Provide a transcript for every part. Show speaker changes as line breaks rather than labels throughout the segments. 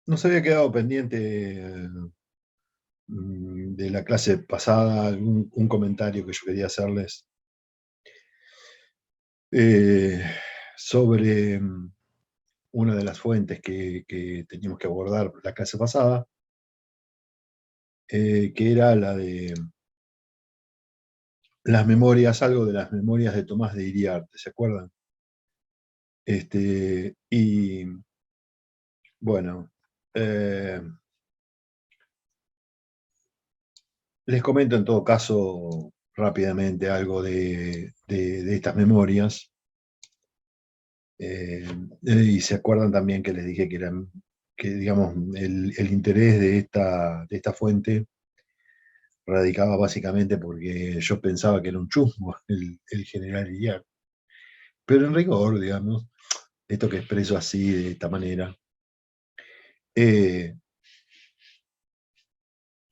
Nos había quedado pendiente de la clase pasada un comentario que yo quería hacerles eh, sobre una de las fuentes que teníamos que abordar la clase pasada, que era la de las memorias, algo de las memorias de Tomás de Iriarte, ¿se acuerdan? Y bueno, eh, les comento en todo caso rápidamente algo de estas memorias. Y se acuerdan también que les dije que digamos, el interés de esta fuente radicaba básicamente porque yo pensaba que era un chusmo el general Iriart. Pero en rigor, digamos, esto que expreso así, de esta manera, eh,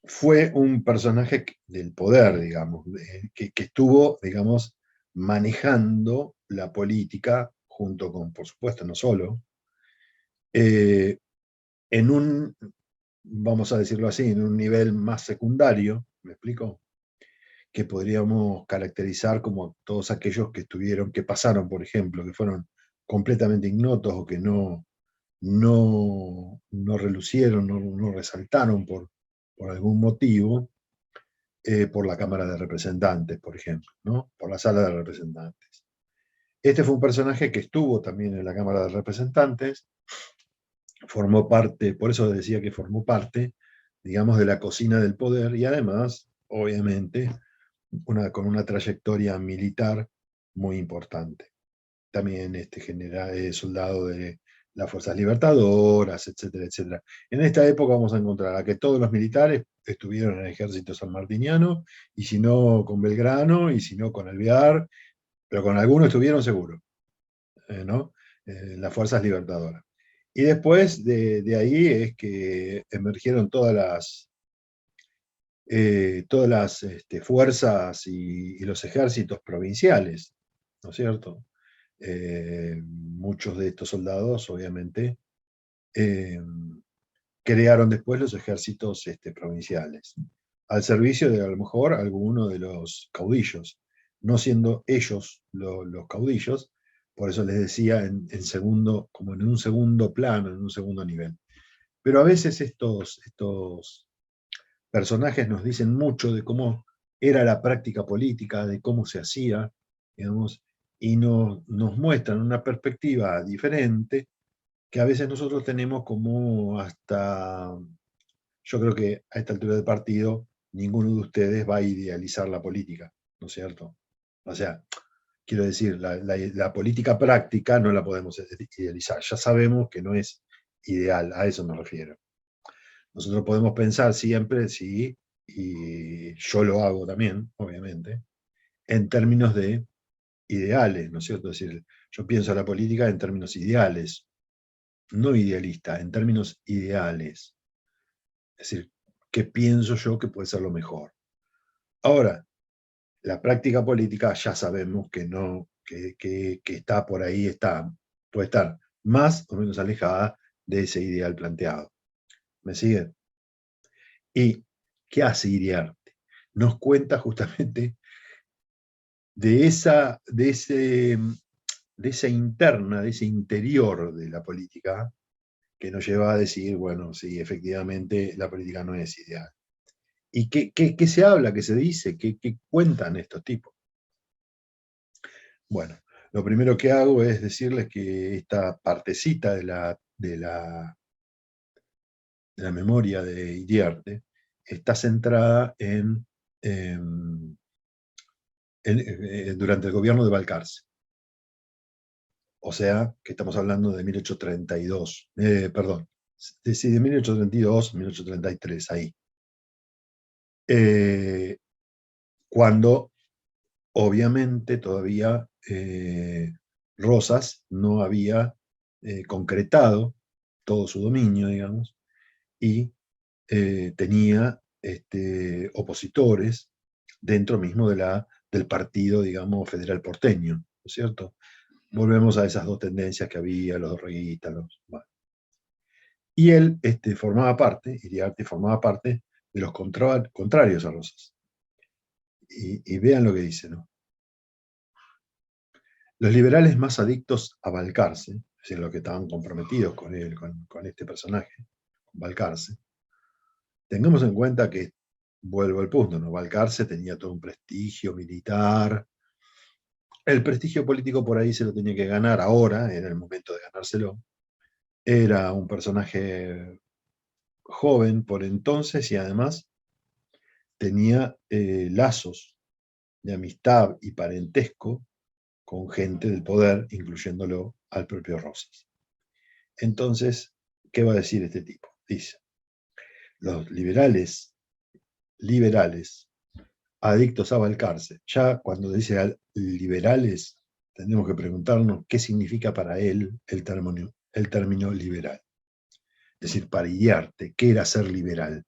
fue un personaje del poder, digamos, que estuvo, digamos, manejando la política junto con, por supuesto, no solo, eh, en un, vamos a decirlo así, en un nivel más secundario, ¿me explico? Que podríamos caracterizar como todos aquellos que estuvieron, que pasaron, por ejemplo, que fueron completamente ignotos o que no relucieron, no resaltaron por algún motivo, por la Cámara de Representantes, por ejemplo, ¿no? Por la Sala de Representantes. Este fue un personaje que estuvo también en la Cámara de Representantes, formó parte, por eso decía que formó parte, digamos, de la cocina del poder y además, obviamente, con una trayectoria militar muy importante. También general, soldado de las Fuerzas Libertadoras, etcétera, etcétera. En esta época vamos a encontrar a que todos los militares estuvieron en el ejército sanmartiniano, y si no con Belgrano, y si no con Alvear, pero con alguno estuvieron seguro, ¿no? Las Fuerzas Libertadoras. Y después de ahí es que emergieron todas las fuerzas y los ejércitos provinciales, ¿no es cierto? Muchos de estos soldados, obviamente, eh, crearon después los ejércitos provinciales, al servicio de a lo mejor alguno de los caudillos, no siendo ellos los caudillos, por eso les decía segundo, como en un segundo plano, en un segundo nivel. Pero a veces estos personajes nos dicen mucho de cómo era la práctica política, de cómo se hacía, digamos, y nos muestran una perspectiva diferente que a veces nosotros tenemos como hasta, yo creo que a esta altura del partido, ninguno de ustedes va a idealizar la política, ¿no es cierto? O sea, quiero decir, la política práctica no la podemos idealizar, ya sabemos que no es ideal, a eso me refiero. Nosotros podemos pensar siempre, sí, y yo lo hago también, obviamente, en términos de ideales, ¿no es cierto? Es decir, yo pienso la política en términos ideales, no idealista, en términos ideales. Es decir, ¿qué pienso yo que puede ser lo mejor? Ahora, la práctica política ya sabemos que no, que está por ahí, puede estar más o menos alejada de ese ideal planteado. ¿Me sigue? ¿Y qué hace Iriarte? Nos cuenta justamente de esa interna, de ese interior de la política, que nos lleva a decir, bueno, sí, efectivamente la política no es ideal. ¿Y qué se habla, qué se dice, qué cuentan estos tipos? Bueno, lo primero que hago es decirles que esta partecita de la memoria de Iriarte está centrada durante el gobierno de Balcarce. O sea, que estamos hablando de 1832, perdón, sí, de 1832, 1833, ahí. Eh, Cuando obviamente todavía Rosas no había concretado todo su dominio, digamos, y tenía opositores dentro mismo del partido, digamos, federal porteño, ¿no es cierto? Volvemos a esas dos tendencias que había, los dorriguistas, bueno. Y él formaba parte, Iriarte formaba parte de los contrarios a Rosas. Y vean lo que dice, ¿no? Los liberales más adictos a Balcarce, es decir, los que estaban comprometidos con él, con este personaje, con Balcarce, tengamos en cuenta que, vuelvo al punto, ¿no? Balcarce tenía todo un prestigio militar. El prestigio político por ahí se lo tenía que ganar ahora, era el momento de ganárselo. Era un personaje joven por entonces y además tenía lazos de amistad y parentesco con gente del poder, incluyéndolo al propio Rosas. Entonces, ¿qué va a decir este tipo? Dice, los liberales, adictos a Balcarce. Ya cuando dice liberales, tenemos que preguntarnos qué significa para él el término liberal. Es decir, para Iriarte, ¿qué era ser liberal?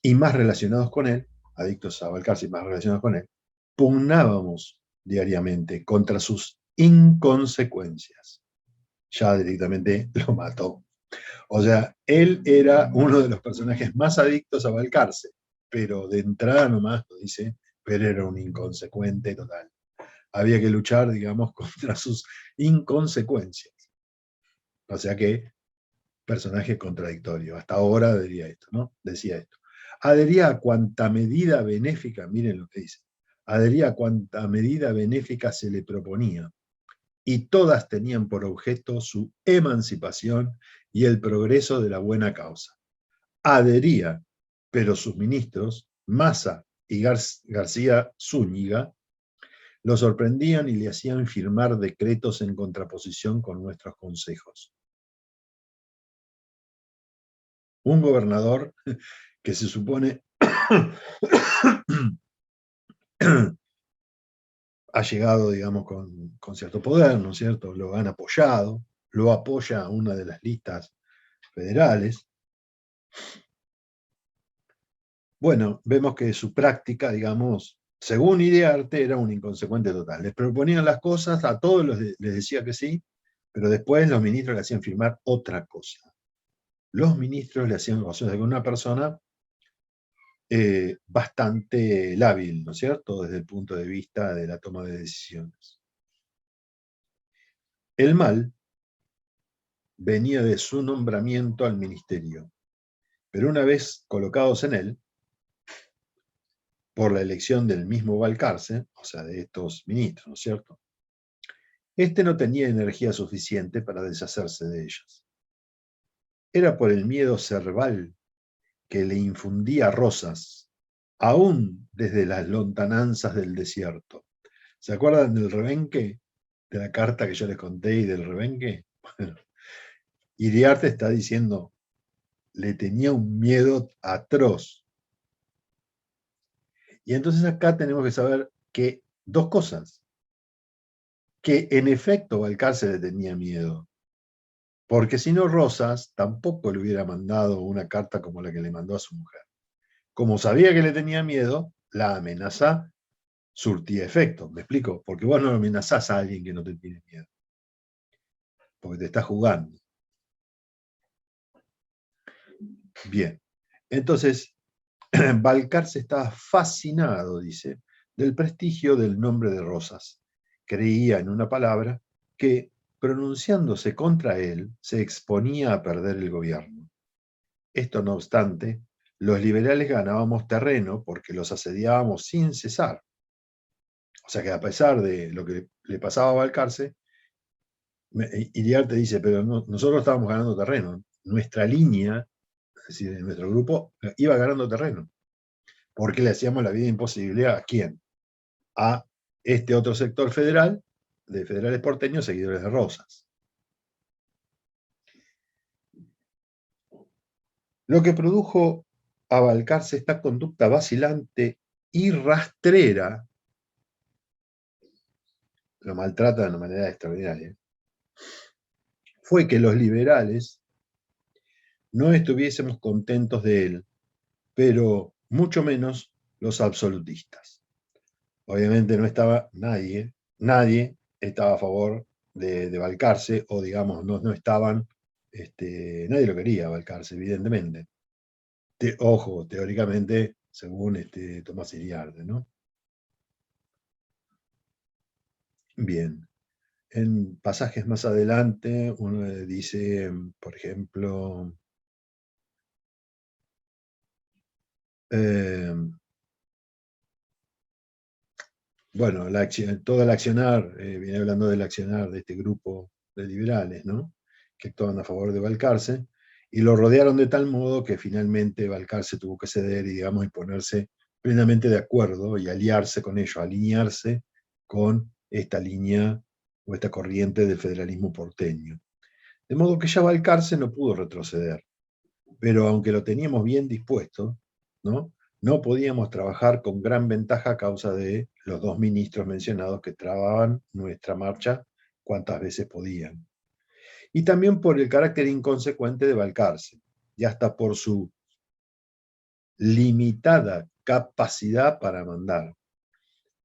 Y más relacionados con él, adictos a Balcarce y más relacionados con él, pugnábamos diariamente contra sus inconsecuencias. Ya directamente lo mató. O sea, él era uno de los personajes más adictos a Balcarce, pero de entrada nomás lo dice, pero era un inconsecuente total. Había que luchar, digamos, contra sus inconsecuencias. O sea que, personaje contradictorio. Hasta ahora diría esto, ¿no? Decía esto. Adhería a cuanta medida benéfica, miren lo que dice, adhería a cuanta medida benéfica se le proponía, y todas tenían por objeto su emancipación y el progreso de la buena causa. Adhería, pero sus ministros, Massa y García Zúñiga, lo sorprendían y le hacían firmar decretos en contraposición con nuestros consejos. Un gobernador que se supone ha llegado, digamos, con cierto poder, ¿no es cierto? Lo han apoyado, lo apoya una de las listas federales. Bueno, vemos que su práctica, digamos, según Iriarte, era un inconsecuente total. Les proponían las cosas, a todos les decía que sí, pero después los ministros le hacían firmar otra cosa. Los ministros le hacían, o sea, de una persona bastante lábil, ¿no es cierto?, desde el punto de vista de la toma de decisiones. El mal venía de su nombramiento al ministerio, pero una vez colocados en él, por la elección del mismo Balcarce, o sea, de estos ministros, ¿no es cierto?, este no tenía energía suficiente para deshacerse de ellas. Era por el miedo cerval que le infundía Rosas, aún desde las lontananzas del desierto. ¿Se acuerdan del rebenque? De la carta que yo les conté y del rebenque. Bueno, Iriarte está diciendo, le tenía un miedo atroz. Y entonces acá tenemos que saber que dos cosas. Que en efecto Balcarce le tenía miedo, porque si no Rosas tampoco le hubiera mandado una carta como la que le mandó a su mujer. Como sabía que le tenía miedo, la amenaza surtía efecto. ¿Me explico? Porque vos no amenazás a alguien que no te tiene miedo, porque te está jugando. Bien, entonces Balcarce estaba fascinado, dice, del prestigio del nombre de Rosas. Creía en una palabra que, pronunciándose contra él, se exponía a perder el gobierno. Esto no obstante, los liberales ganábamos terreno porque los asediábamos sin cesar. O sea que a pesar de lo que le pasaba a Balcarce, Iriarte dice, pero nosotros estábamos ganando terreno. Nuestra línea, es decir, nuestro grupo, iba ganando terreno. Porque le hacíamos la vida imposible a quién? A este otro sector federal, de federales porteños, seguidores de Rosas. Lo que produjo a Balcarce esta conducta vacilante y rastrera, lo maltrata de una manera extraordinaria, fue que los liberales no estuviésemos contentos de él, pero mucho menos los absolutistas. Obviamente no estaba nadie estaba a favor de Balcarce, o digamos, no estaban, nadie lo quería Balcarce, evidentemente. Ojo, teóricamente, según Tomás Iriarte, ¿no? Bien. En pasajes más adelante, uno dice, por ejemplo, eh, bueno, todo el accionar, viene hablando del accionar de este grupo de liberales, ¿no? Que actuaban a favor de Balcarce, y lo rodearon de tal modo que finalmente Balcarce tuvo que ceder y, digamos, y ponerse plenamente de acuerdo y aliarse con ellos, alinearse con esta línea o esta corriente del federalismo porteño. De modo que ya Balcarce no pudo retroceder, pero aunque lo teníamos bien dispuesto, ¿no? No podíamos trabajar con gran ventaja a causa de los dos ministros mencionados que trababan nuestra marcha cuantas veces podían. Y también por el carácter inconsecuente de Balcarce, y hasta por su limitada capacidad para mandar.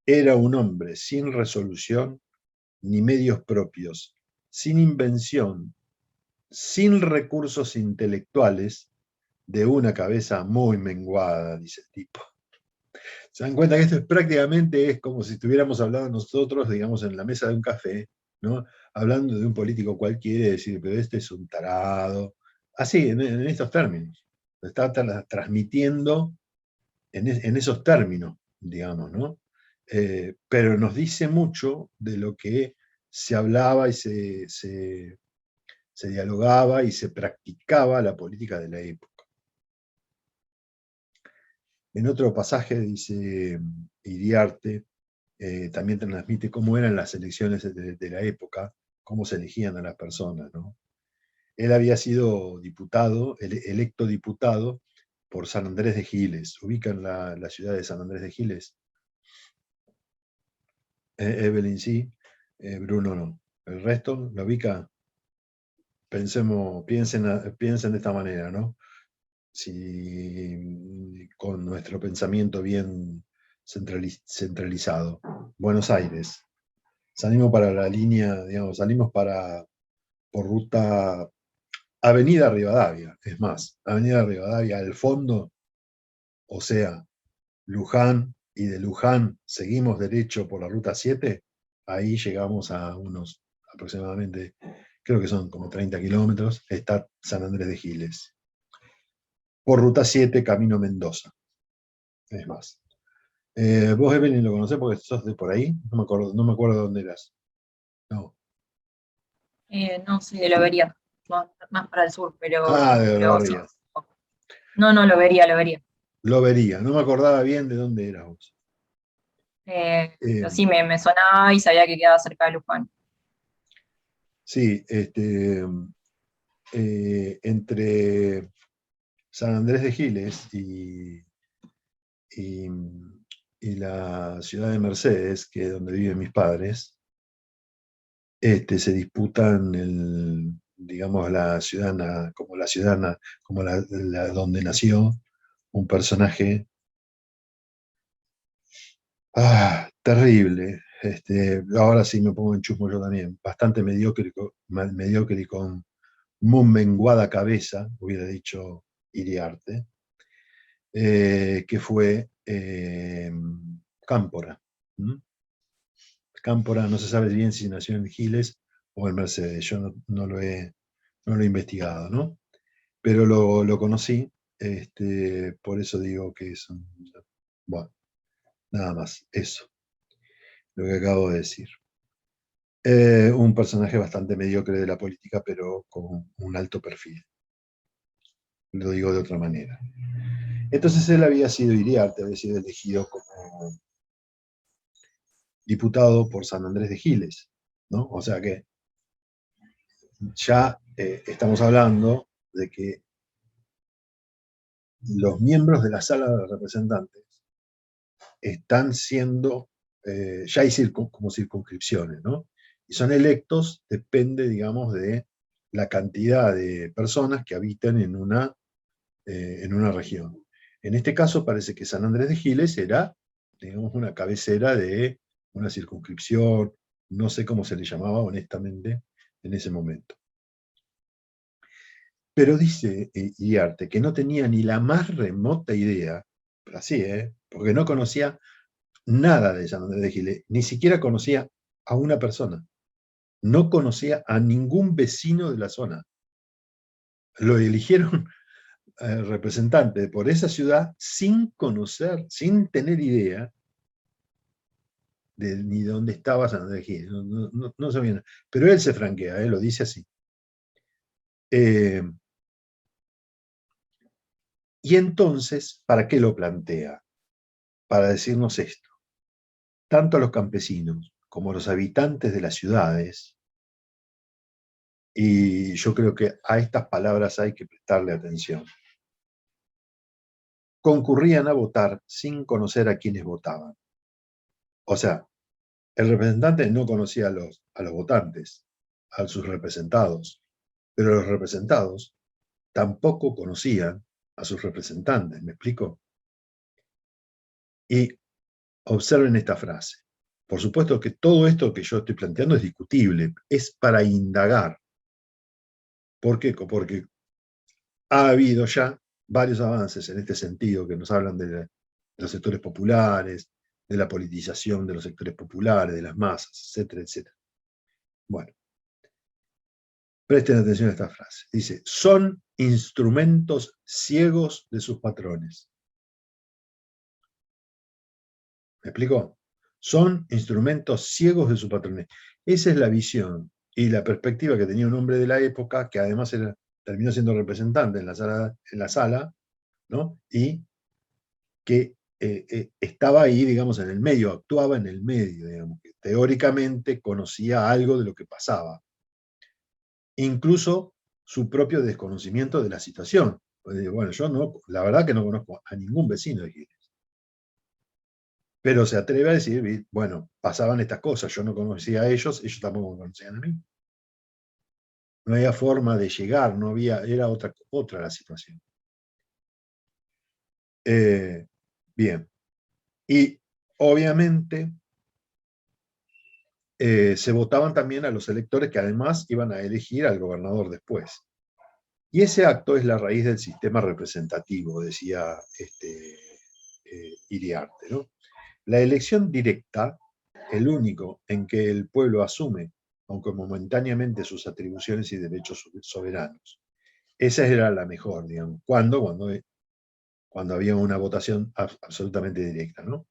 Era un hombre sin resolución ni medios propios, sin invención, sin recursos intelectuales, de una cabeza muy menguada, dice el tipo. Se dan cuenta que esto es prácticamente es como si estuviéramos hablando nosotros, digamos, en la mesa de un café, ¿no? Hablando de un político cualquiera y decir, pero este es un tarado. Así, en estos términos. Está transmitiendo en esos términos, digamos, ¿no? Pero nos dice mucho de lo que se hablaba y se dialogaba y se practicaba la política de la época. En otro pasaje dice Iriarte, también transmite cómo eran las elecciones de la época, cómo se elegían a las personas, ¿no? Él había sido diputado, electo diputado por San Andrés de Giles. ¿Ubican la ciudad de San Andrés de Giles? Evelyn sí, Bruno no. ¿El resto lo ubica? Piensen de esta manera, ¿no? Si con nuestro pensamiento bien centralizado. Buenos Aires. Salimos para la línea, digamos, salimos por ruta Avenida Rivadavia, es más, Avenida Rivadavia al fondo, o sea, Luján, y de Luján seguimos derecho por la ruta 7, ahí llegamos a unos aproximadamente, creo que son como 30 kilómetros, está San Andrés de Giles. Por ruta 7, camino Mendoza, es más. ¿Vos, Evelyn, lo conocés porque sos de por ahí? No me acuerdo de dónde eras. No.
No, sí, de Lobería, más para el sur,
Ah, de
pero sí.
Olavarría.
No, no, lo vería.
Lo vería. No me acordaba bien de dónde eras vos.
Pero
Eh,
sí, me sonaba y sabía que quedaba cerca de Luján.
sí, entre San Andrés de Giles y- y la ciudad de Mercedes, que es donde viven mis padres, se disputan digamos, la ciudadana, como donde nació un personaje terrible. Ahora sí me pongo en chusmo yo también, bastante mediocre y con muy menguada cabeza, hubiera dicho Iriarte, que fue Cámpora. ¿Mm? Cámpora no se sabe bien si nació en Giles o en Mercedes, yo no lo he investigado, ¿no? Pero lo conocí, por eso digo que es bueno, nada más, eso, lo que acabo de decir. Un personaje bastante mediocre de la política, pero con un alto perfil, lo digo de otra manera. Entonces él había sido Iriarte, había sido elegido como diputado por San Andrés de Giles, ¿no? O sea que ya estamos hablando de que los miembros de la sala de representantes están siendo, ya hay como circunscripciones, ¿no? Y son electos, depende, digamos, de la cantidad de personas que habitan en una región. En este caso parece que San Andrés de Giles era, digamos, una cabecera de una circunscripción No sé cómo se le llamaba honestamente en ese momento. Pero dice Iriarte que no tenía ni la más remota idea, pero así, porque no conocía nada de San Andrés de Giles, ni siquiera conocía a una persona, no conocía a ningún vecino de la zona. Lo eligieron representante por esa ciudad sin conocer, sin tener idea de ni dónde estaba San Andrés de Giles, no sabía nada. Pero él se franquea, lo dice así. Y entonces, ¿para qué lo plantea? Para decirnos esto. Tanto los campesinos como los habitantes de las ciudades, y yo creo que a estas palabras hay que prestarle atención, concurrían a votar sin conocer a quienes votaban. O sea, el representante no conocía a los votantes, a sus representados, pero los representados tampoco conocían a sus representantes, ¿me explico? Y observen esta frase. Por supuesto que todo esto que yo estoy planteando es discutible, es para indagar. ¿Por qué? Porque ha habido ya varios avances en este sentido que nos hablan de los sectores populares, de la politización de los sectores populares, de las masas, etcétera, etcétera. Bueno, presten atención a esta frase. Dice, son instrumentos ciegos de sus patrones. ¿Me explico? Son instrumentos ciegos de sus patrones. Esa es la visión y la perspectiva que tenía un hombre de la época, que además terminó siendo representante en la sala, ¿no? Y que estaba ahí, digamos, en el medio, actuaba en el medio, digamos, que teóricamente conocía algo de lo que pasaba. Incluso su propio desconocimiento de la situación. Bueno, yo no, la verdad que no conozco a ningún vecino de Giles. Pero se atreve a decir, bueno, pasaban estas cosas, yo no conocía a ellos tampoco me conocían a mí. No había forma de llegar, no había, era otra la situación. Bien. Y obviamente se votaban también a los electores que además iban a elegir al gobernador después. Y ese acto es la raíz del sistema representativo, decía Iriarte, ¿no? La elección directa, el único en que el pueblo asume, aunque momentáneamente, sus atribuciones y derechos soberanos. Esa era la mejor, digamos. Cuando había una votación absolutamente directa, ¿no?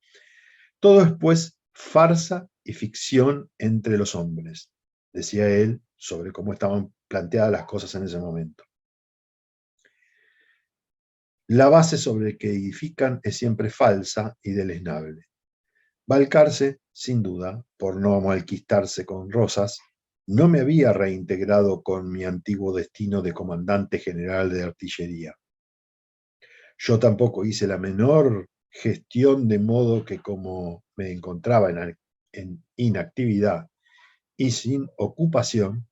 Todo es, pues, farsa y ficción entre los hombres, decía él sobre cómo estaban planteadas las cosas en ese momento. La base sobre que edifican es siempre falsa y deleznable. Balcarce, sin duda, por no malquistarse con Rosas, no me había reintegrado con mi antiguo destino de comandante general de artillería. Yo tampoco hice la menor gestión, de modo que, como me encontraba en inactividad y sin ocupación,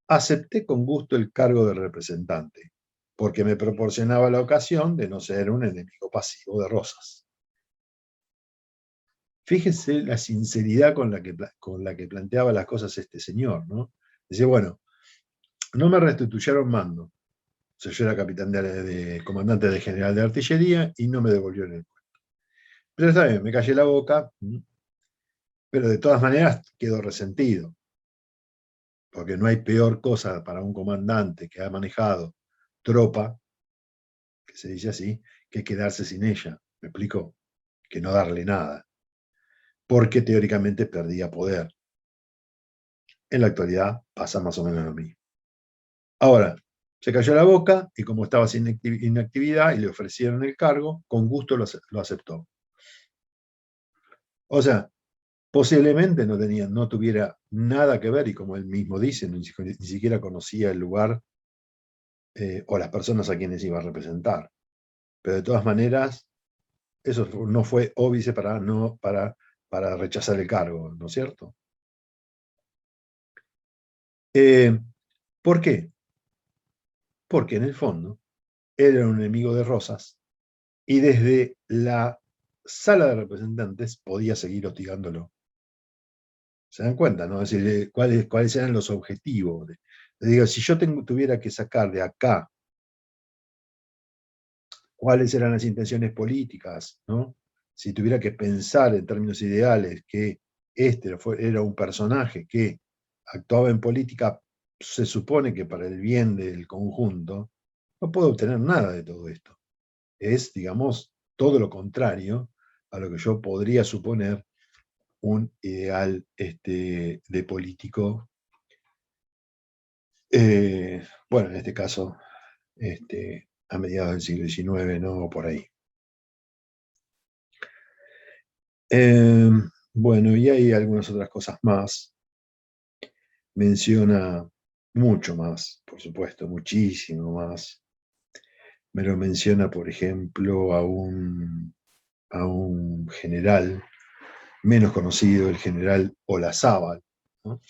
acepté con gusto el cargo de representante, porque me proporcionaba la ocasión de no ser un enemigo pasivo de Rosas. Fíjese la sinceridad con la que planteaba las cosas este señor, ¿no? Dice, bueno, no me restituyeron mando. O sea, yo era capitán de comandante de general de artillería y no me devolvieron el puesto. Pero está bien, me callé la boca, pero de todas maneras quedó resentido, porque no hay peor cosa para un comandante que ha manejado tropa, que se dice así, que quedarse sin ella. ¿Me explico? Que no darle nada, porque teóricamente perdía poder. En la actualidad pasa más o menos lo mismo. Ahora, se cayó la boca y, como estaba sin inactividad y le ofrecieron el cargo, con gusto lo aceptó. O sea, posiblemente no tuviera nada que ver, y como él mismo dice, ni siquiera conocía el lugar o las personas a quienes iba a representar. Pero de todas maneras, eso no fue óbice para rechazar el cargo, ¿no es cierto? ¿Por qué? Porque en el fondo él era un enemigo de Rosas y desde la sala de representantes podía seguir hostigándolo. ¿Se dan cuenta, no? Es decir, cuáles eran los objetivos. Digo, si yo tuviera que sacar de acá cuáles eran las intenciones políticas, ¿no? Si tuviera que pensar en términos ideales que era un personaje que actuaba en política, se supone que para el bien del conjunto, no puedo obtener nada de todo esto. Es, digamos, todo lo contrario a lo que yo podría suponer un ideal de político. Bueno, en este caso, a mediados del siglo XIX, ¿no? Por ahí. Bueno, y hay algunas otras cosas más. Menciona mucho más, por supuesto, muchísimo más. Me lo menciona, por ejemplo, a un general menos conocido, el general Olazábal, ¿no?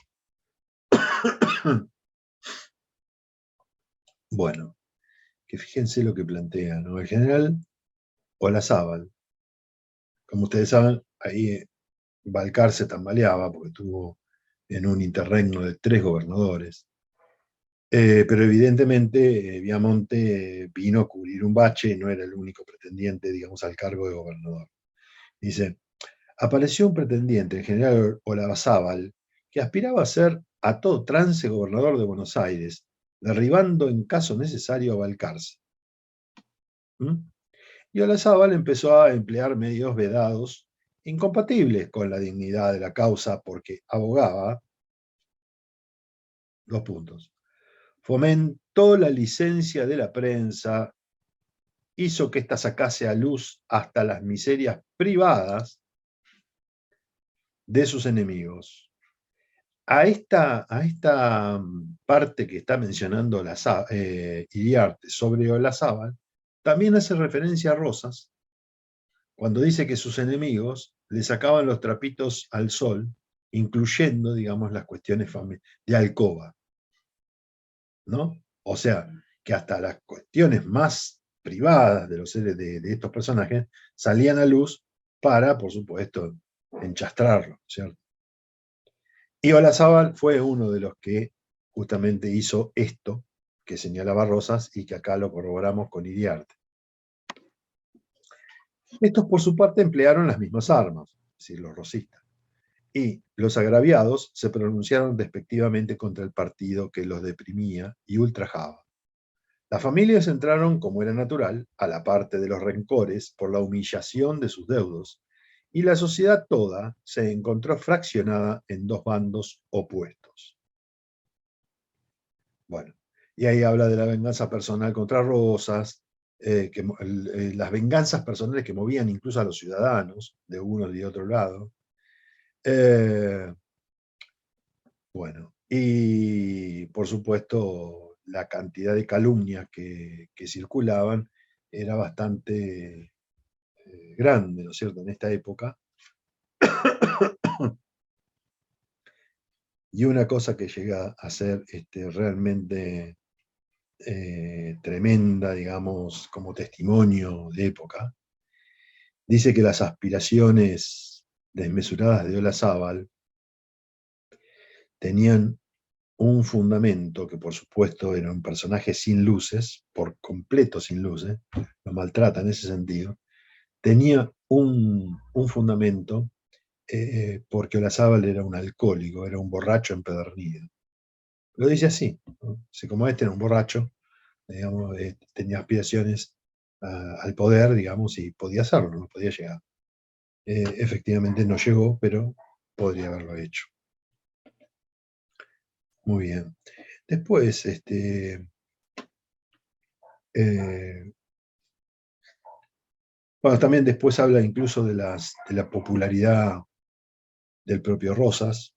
Bueno, que fíjense lo que plantea, ¿no? El general Olazábal, como ustedes saben, ahí Balcar se tambaleaba porque estuvo en un interregno de 3 gobernadores. Pero evidentemente Viamonte vino a cubrir un bache y no era el único pretendiente, digamos, al cargo de gobernador. Dice, apareció un pretendiente, el general Olazábal, que aspiraba a ser a todo trance gobernador de Buenos Aires, derribando en caso necesario a Balcarce. ¿Mm? Y Olazábal empezó a emplear medios vedados, incompatibles con la dignidad de la causa, porque abogaba, 2 puntos, fomentó la licencia de la prensa, hizo que ésta sacase a luz hasta las miserias privadas de sus enemigos. A esta parte que está mencionando Iriarte sobre Olazábal, también hace referencia a Rosas, cuando dice que sus enemigos le sacaban los trapitos al sol, incluyendo, digamos, las cuestiones de alcoba, ¿no? O sea, que hasta las cuestiones más privadas de los seres de estos personajes salían a luz para, por supuesto, enchastrarlo, ¿cierto? Y Olazábal fue uno de los que justamente hizo esto que señalaba Rosas y que acá lo corroboramos con Iriarte. Estos, por su parte, emplearon las mismas armas, es decir, los rosistas. Y los agraviados se pronunciaron despectivamente contra el partido que los deprimía y ultrajaba. Las familias entraron, como era natural, a la parte de los rencores por la humillación de sus deudos, y la sociedad toda se encontró fraccionada en 2 bandos opuestos. Bueno, y ahí habla de la venganza personal contra Rosas, las venganzas personales que movían incluso a los ciudadanos, de uno y de otro lado. Bueno, y por supuesto la cantidad de calumnias que circulaban era bastante grande, ¿no es cierto?, en esta época. Y una cosa que llega a ser realmente tremenda, digamos, como testimonio de época, dice que las aspiraciones desmesuradas de Olazábal tenían un fundamento que, por supuesto, era un personaje sin luces, por completo sin luces, lo maltrata en ese sentido, tenía un fundamento porque Olazábal era un alcohólico, era un borracho empedernido. Lo dice así, ¿no? Así como este era un borracho, digamos, tenía aspiraciones al poder, digamos, y podía hacerlo, no podía llegar. Efectivamente no llegó, pero podría haberlo hecho. Muy bien. Después, bueno, también después habla incluso de la popularidad del propio Rosas.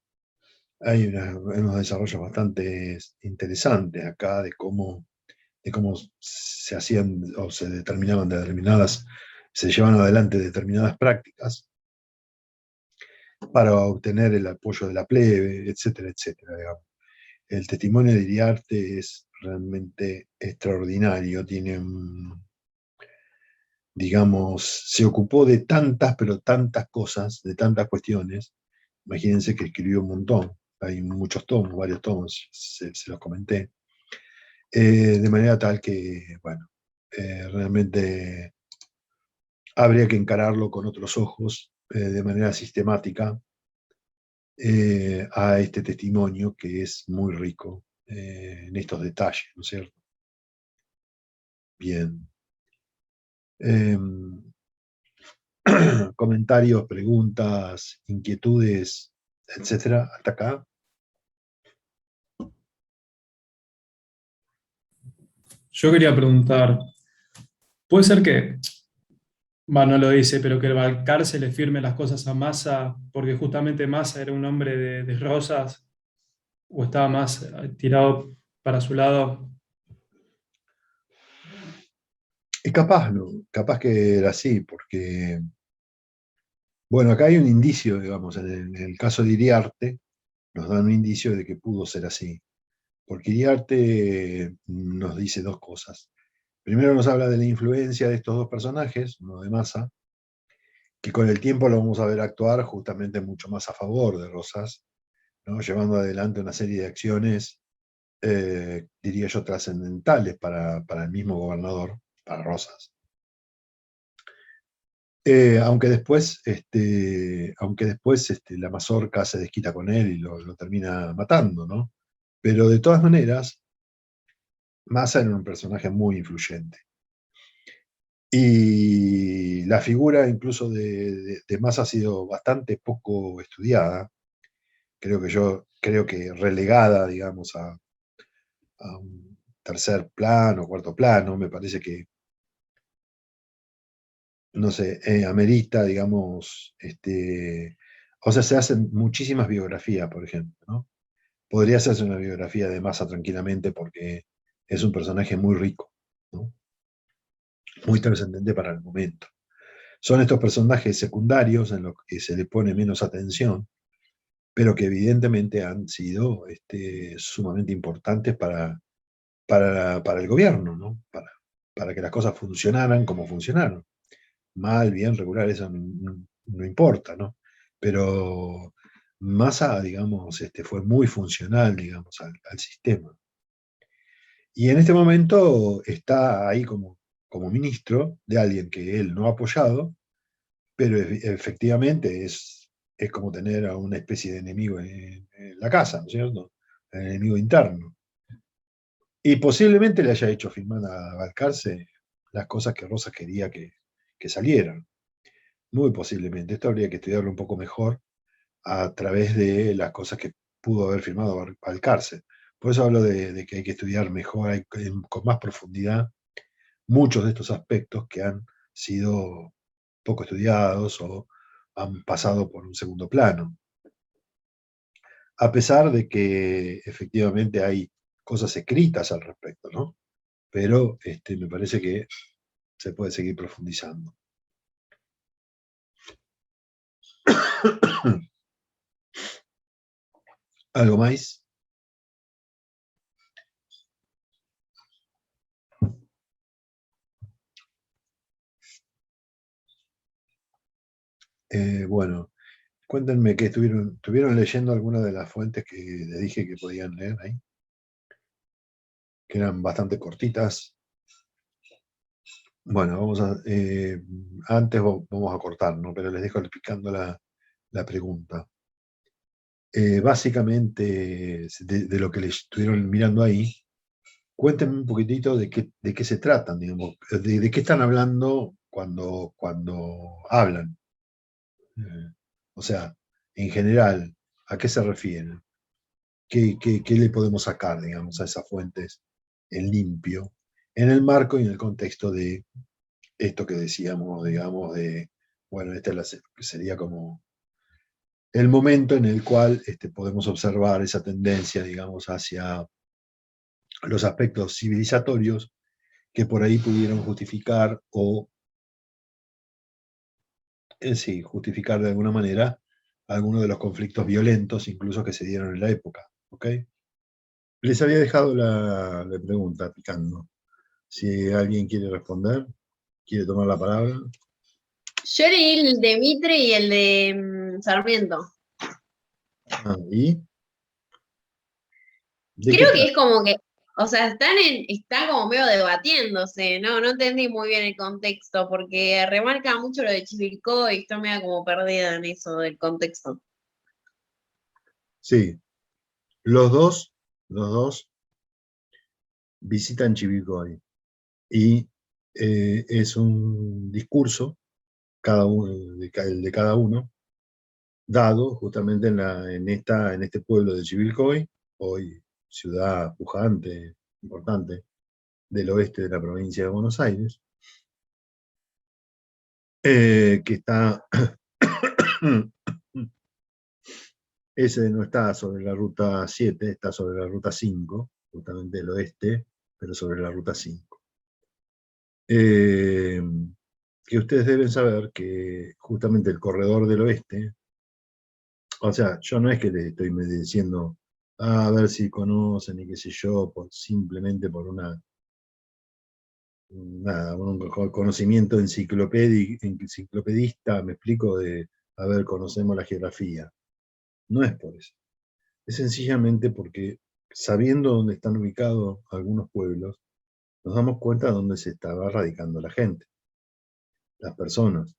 Hay unos desarrollos bastante interesantes acá de cómo se hacían o se llevaban adelante determinadas prácticas para obtener el apoyo de la plebe, etcétera, etcétera, digamos. El testimonio de Iriarte es realmente extraordinario, tiene digamos, se ocupó de tantas, pero tantas cosas, de tantas cuestiones, imagínense que escribió un montón, hay muchos tomos, varios tomos, se los comenté, de manera tal que, bueno, realmente habría que encararlo con otros ojos, de manera sistemática, a este testimonio que es muy rico en estos detalles, ¿no es cierto? Bien. Comentarios, preguntas, inquietudes, etcétera, hasta acá.
Yo quería preguntar, ¿puede ser que, no lo dice, pero que el Balcarce le firme las cosas a Massa porque justamente Massa era un hombre de Rosas o estaba más tirado para su lado?
Y capaz no, capaz que era así, porque, bueno, acá hay un indicio, digamos, en el caso de Iriarte, nos dan un indicio de que pudo ser así, porque Iriarte nos dice dos cosas. Primero nos habla de la influencia de estos dos personajes, uno de Massa, que con el tiempo lo vamos a ver actuar justamente mucho más a favor de Rosas, ¿no? Llevando adelante una serie de acciones, diría yo, trascendentales para el mismo gobernador, para Rosas. Aunque después la mazorca se desquita con él y lo termina matando, ¿no? Pero de todas maneras, Massa era un personaje muy influyente. Y la figura incluso de Massa ha sido bastante poco estudiada. Creo que relegada, digamos, a un tercer plano, cuarto plano. Me parece que, no sé, amerita, digamos, o sea, se hacen muchísimas biografías, por ejemplo, ¿no? Podría hacerse una biografía de Massa tranquilamente porque es un personaje muy rico, ¿no? Muy trascendente para el momento. Son estos personajes secundarios en los que se le pone menos atención, pero que evidentemente han sido sumamente importantes para el gobierno, ¿no? Para que las cosas funcionaran como funcionaron. Mal, bien, regular, eso no importa, ¿no? Pero Massa, digamos, fue muy funcional, digamos, al sistema. Y en este momento está ahí como ministro de alguien que él no ha apoyado, pero efectivamente es como tener a una especie de enemigo en la casa, ¿no es cierto? El enemigo interno. Y posiblemente le haya hecho firmar a Balcarce las cosas que Rosas quería que salieran. Muy posiblemente. Esto habría que estudiarlo un poco mejor a través de las cosas que pudo haber firmado Balcarce. Por eso hablo de que hay que estudiar mejor, con más profundidad, muchos de estos aspectos que han sido poco estudiados o han pasado por un segundo plano. A pesar de que efectivamente hay cosas escritas al respecto, ¿no? Pero me parece que se puede seguir profundizando. ¿Algo más? Bueno, cuéntenme que estuvieron leyendo alguna de las fuentes que les dije que podían leer ahí, que eran bastante cortitas. Bueno, antes vamos a cortar, ¿no? Pero les dejo picando la pregunta. Básicamente, de lo que les estuvieron mirando ahí, cuéntenme un poquitito de qué se tratan, digamos, de qué están hablando cuando hablan. O sea, en general, ¿a qué se refieren? ¿Qué le podemos sacar, digamos, a esas fuentes en limpio, en el marco y en el contexto de esto que decíamos, digamos, bueno, sería como el momento en el cual podemos observar esa tendencia, digamos, hacia los aspectos civilizatorios que por ahí pudieron justificar o, sí, justificar de alguna manera algunos de los conflictos violentos incluso que se dieron en la época. ¿Ok? Les había dejado la pregunta picando. Si alguien quiere responder, quiere tomar la palabra.
Yo leí el de Mitre y el de Sarmiento.
¿Y? ¿De qué
Creo que
trata?
es como que, o sea, están como medio debatiéndose, ¿no? No entendí muy bien el contexto, porque remarca mucho lo de Chivilcoy y estoy medio como perdida en eso del contexto.
Sí, los dos visitan Chivilcoy y es un discurso, cada uno, el de cada uno, dado justamente en este pueblo de Chivilcoy, hoy ciudad pujante, importante, del oeste de la provincia de Buenos Aires, que está, ese no está sobre la ruta 7, está sobre la ruta 5, justamente del oeste, pero sobre la ruta 5. Que ustedes deben saber que justamente el corredor del oeste, o sea, yo no es que les estoy diciendo, a ver si conocen y qué sé yo, simplemente por un conocimiento enciclopedista, me explico, a ver, conocemos la geografía. No es por eso. Es sencillamente porque sabiendo dónde están ubicados algunos pueblos, nos damos cuenta de dónde se estaba radicando la gente, las personas.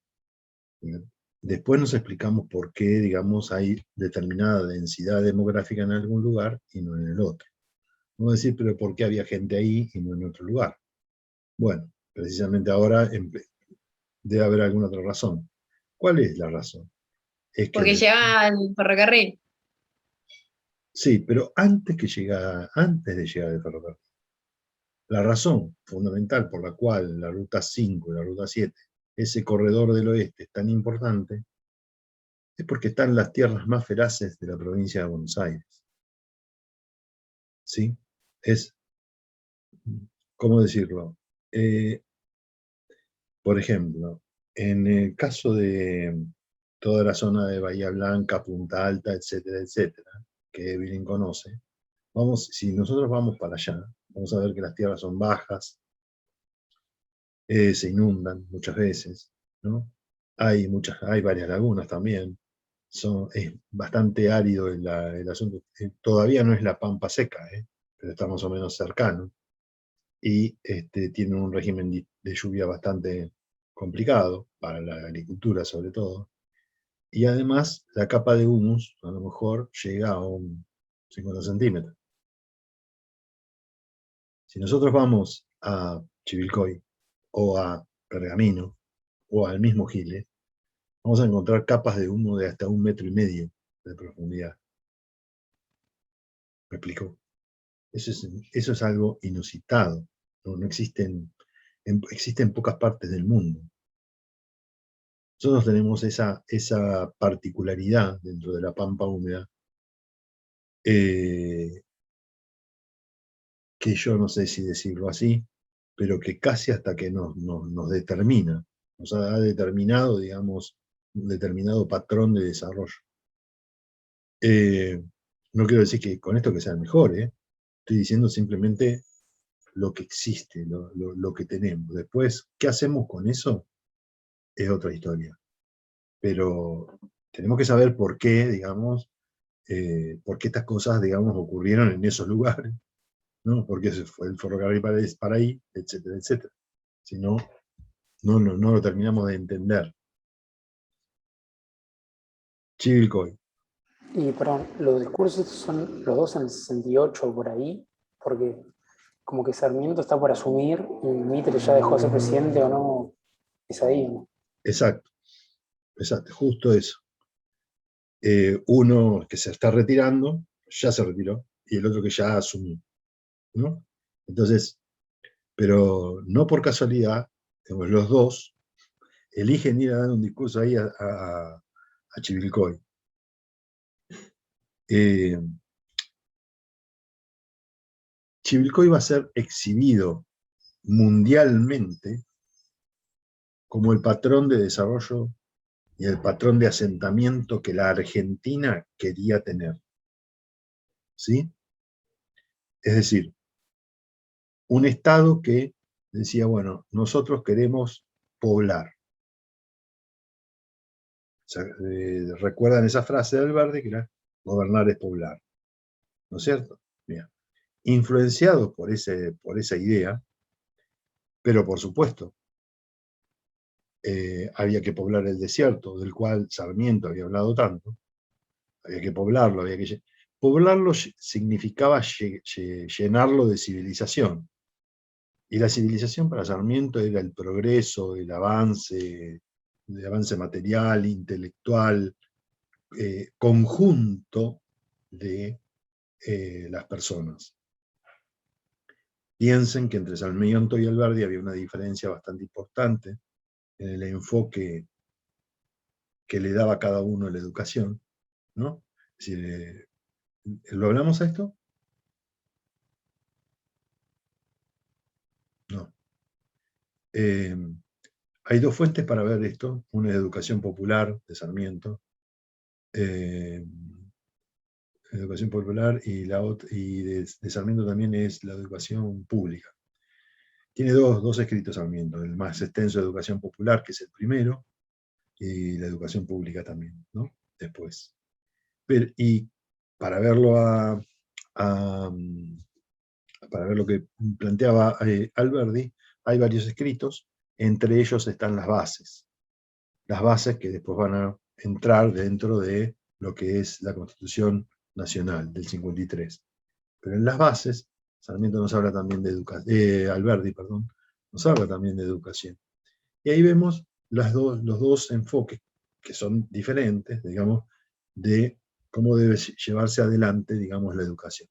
Después nos explicamos por qué, digamos, hay determinada densidad demográfica en algún lugar y no en el otro. Vamos a decir, pero ¿por qué había gente ahí y no en otro lugar? Bueno, precisamente ahora debe haber alguna otra razón. ¿Cuál es la razón? Es que
Porque lleva el ferrocarril.
sí, pero antes de llegar al ferrocarril. La razón fundamental por la cual la ruta 5 y la ruta 7, ese corredor del oeste es tan importante, es porque están las tierras más feraces de la provincia de Buenos Aires. ¿Sí? Es, ¿cómo decirlo? Eh, por ejemplo, en el caso de toda la zona de Bahía Blanca, Punta Alta, etcétera, etcétera, que Evelyn conoce, si nosotros vamos para allá, vamos a ver que las tierras son bajas, se inundan muchas veces, ¿no? Hay varias lagunas también, es bastante árido el asunto. Todavía no es la pampa seca, pero está más o menos cercano, y tiene un régimen de lluvia bastante complicado, para la agricultura sobre todo, y además la capa de humus a lo mejor llega a un 50 centímetros. Si nosotros vamos a Chivilcoy, o a Pergamino, o al mismo Giles, vamos a encontrar capas de humo de hasta 1,5 metros de profundidad. ¿Me explico? Eso es algo inusitado. No existe existe en pocas partes del mundo. Nosotros tenemos esa particularidad dentro de la pampa húmeda, que yo no sé si decirlo así, pero que casi hasta que nos determina, nos ha determinado, digamos, un determinado patrón de desarrollo. No quiero decir que con esto que sea el mejor, estoy diciendo simplemente lo que existe, lo que tenemos. Después, ¿qué hacemos con eso? Es otra historia. Pero tenemos que saber por qué, digamos, por qué estas cosas, digamos, ocurrieron en esos lugares, ¿no? Por qué se fue el ferrocarril para ahí, etcétera, etcétera. Si no, no lo terminamos de entender. Chivilcoy.
Y perdón, los discursos son los dos en el 68 por ahí, porque como que Sarmiento está por asumir y Mitre ya dejó de ser presidente o no, es ahí, ¿no?
Exacto, justo eso. Uno que se está retirando, ya se retiró, y el otro que ya asumió, ¿no? Entonces, pero no por casualidad, digamos, los dos eligen ir a dar un discurso ahí a Chivilcoy. Chivilcoy va a ser exhibido mundialmente como el patrón de desarrollo y el patrón de asentamiento que la Argentina quería tener. ¿Sí? Es decir, un Estado que decía, bueno, nosotros queremos poblar. O sea, ¿recuerdan esa frase de Alberti? Que era, gobernar es poblar, ¿no es cierto? Bien. Influenciados por esa idea, pero por supuesto, había que poblar el desierto, del cual Sarmiento había hablado tanto, había que poblarlo, poblarlo significaba llenarlo de civilización. Y la civilización para Sarmiento era el progreso, el avance material, intelectual, conjunto de las personas. Piensen que entre Sarmiento y Alberdi había una diferencia bastante importante en el enfoque que le daba cada uno a la educación, ¿no? Es decir, ¿lo hablamos a esto? No. Hay dos fuentes para ver esto. Una es Educación Popular, de Sarmiento, Educación Popular, y la otra, y de Sarmiento también es la Educación Pública. Tiene dos escritos Sarmiento, el más extenso de Educación Popular, que es el primero, y la Educación Pública también, ¿no? Después. Y para verlo para ver lo que planteaba Alberdi, hay varios escritos, entre ellos están las bases que después van a entrar dentro de lo que es la Constitución Nacional del 53. Pero en las bases, Sarmiento nos habla también de educación, Alberdi, perdón, nos habla también de educación. Y ahí vemos los dos enfoques, que son diferentes, digamos, de cómo debe llevarse adelante, digamos, la educación.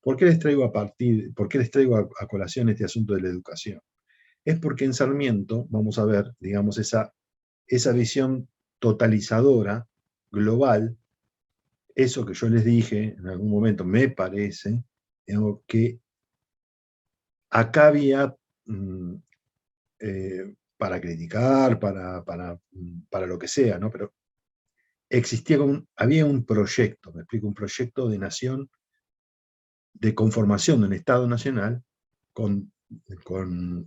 ¿Por qué les traigo a colación este asunto de la educación? Es porque en Sarmiento vamos a ver, digamos, esa visión totalizadora, global, eso que yo les dije en algún momento, me parece, digamos, que acá había para criticar, para lo que sea, ¿no? Pero había un proyecto, me explico, un proyecto de nación, de conformación de un Estado nacional, con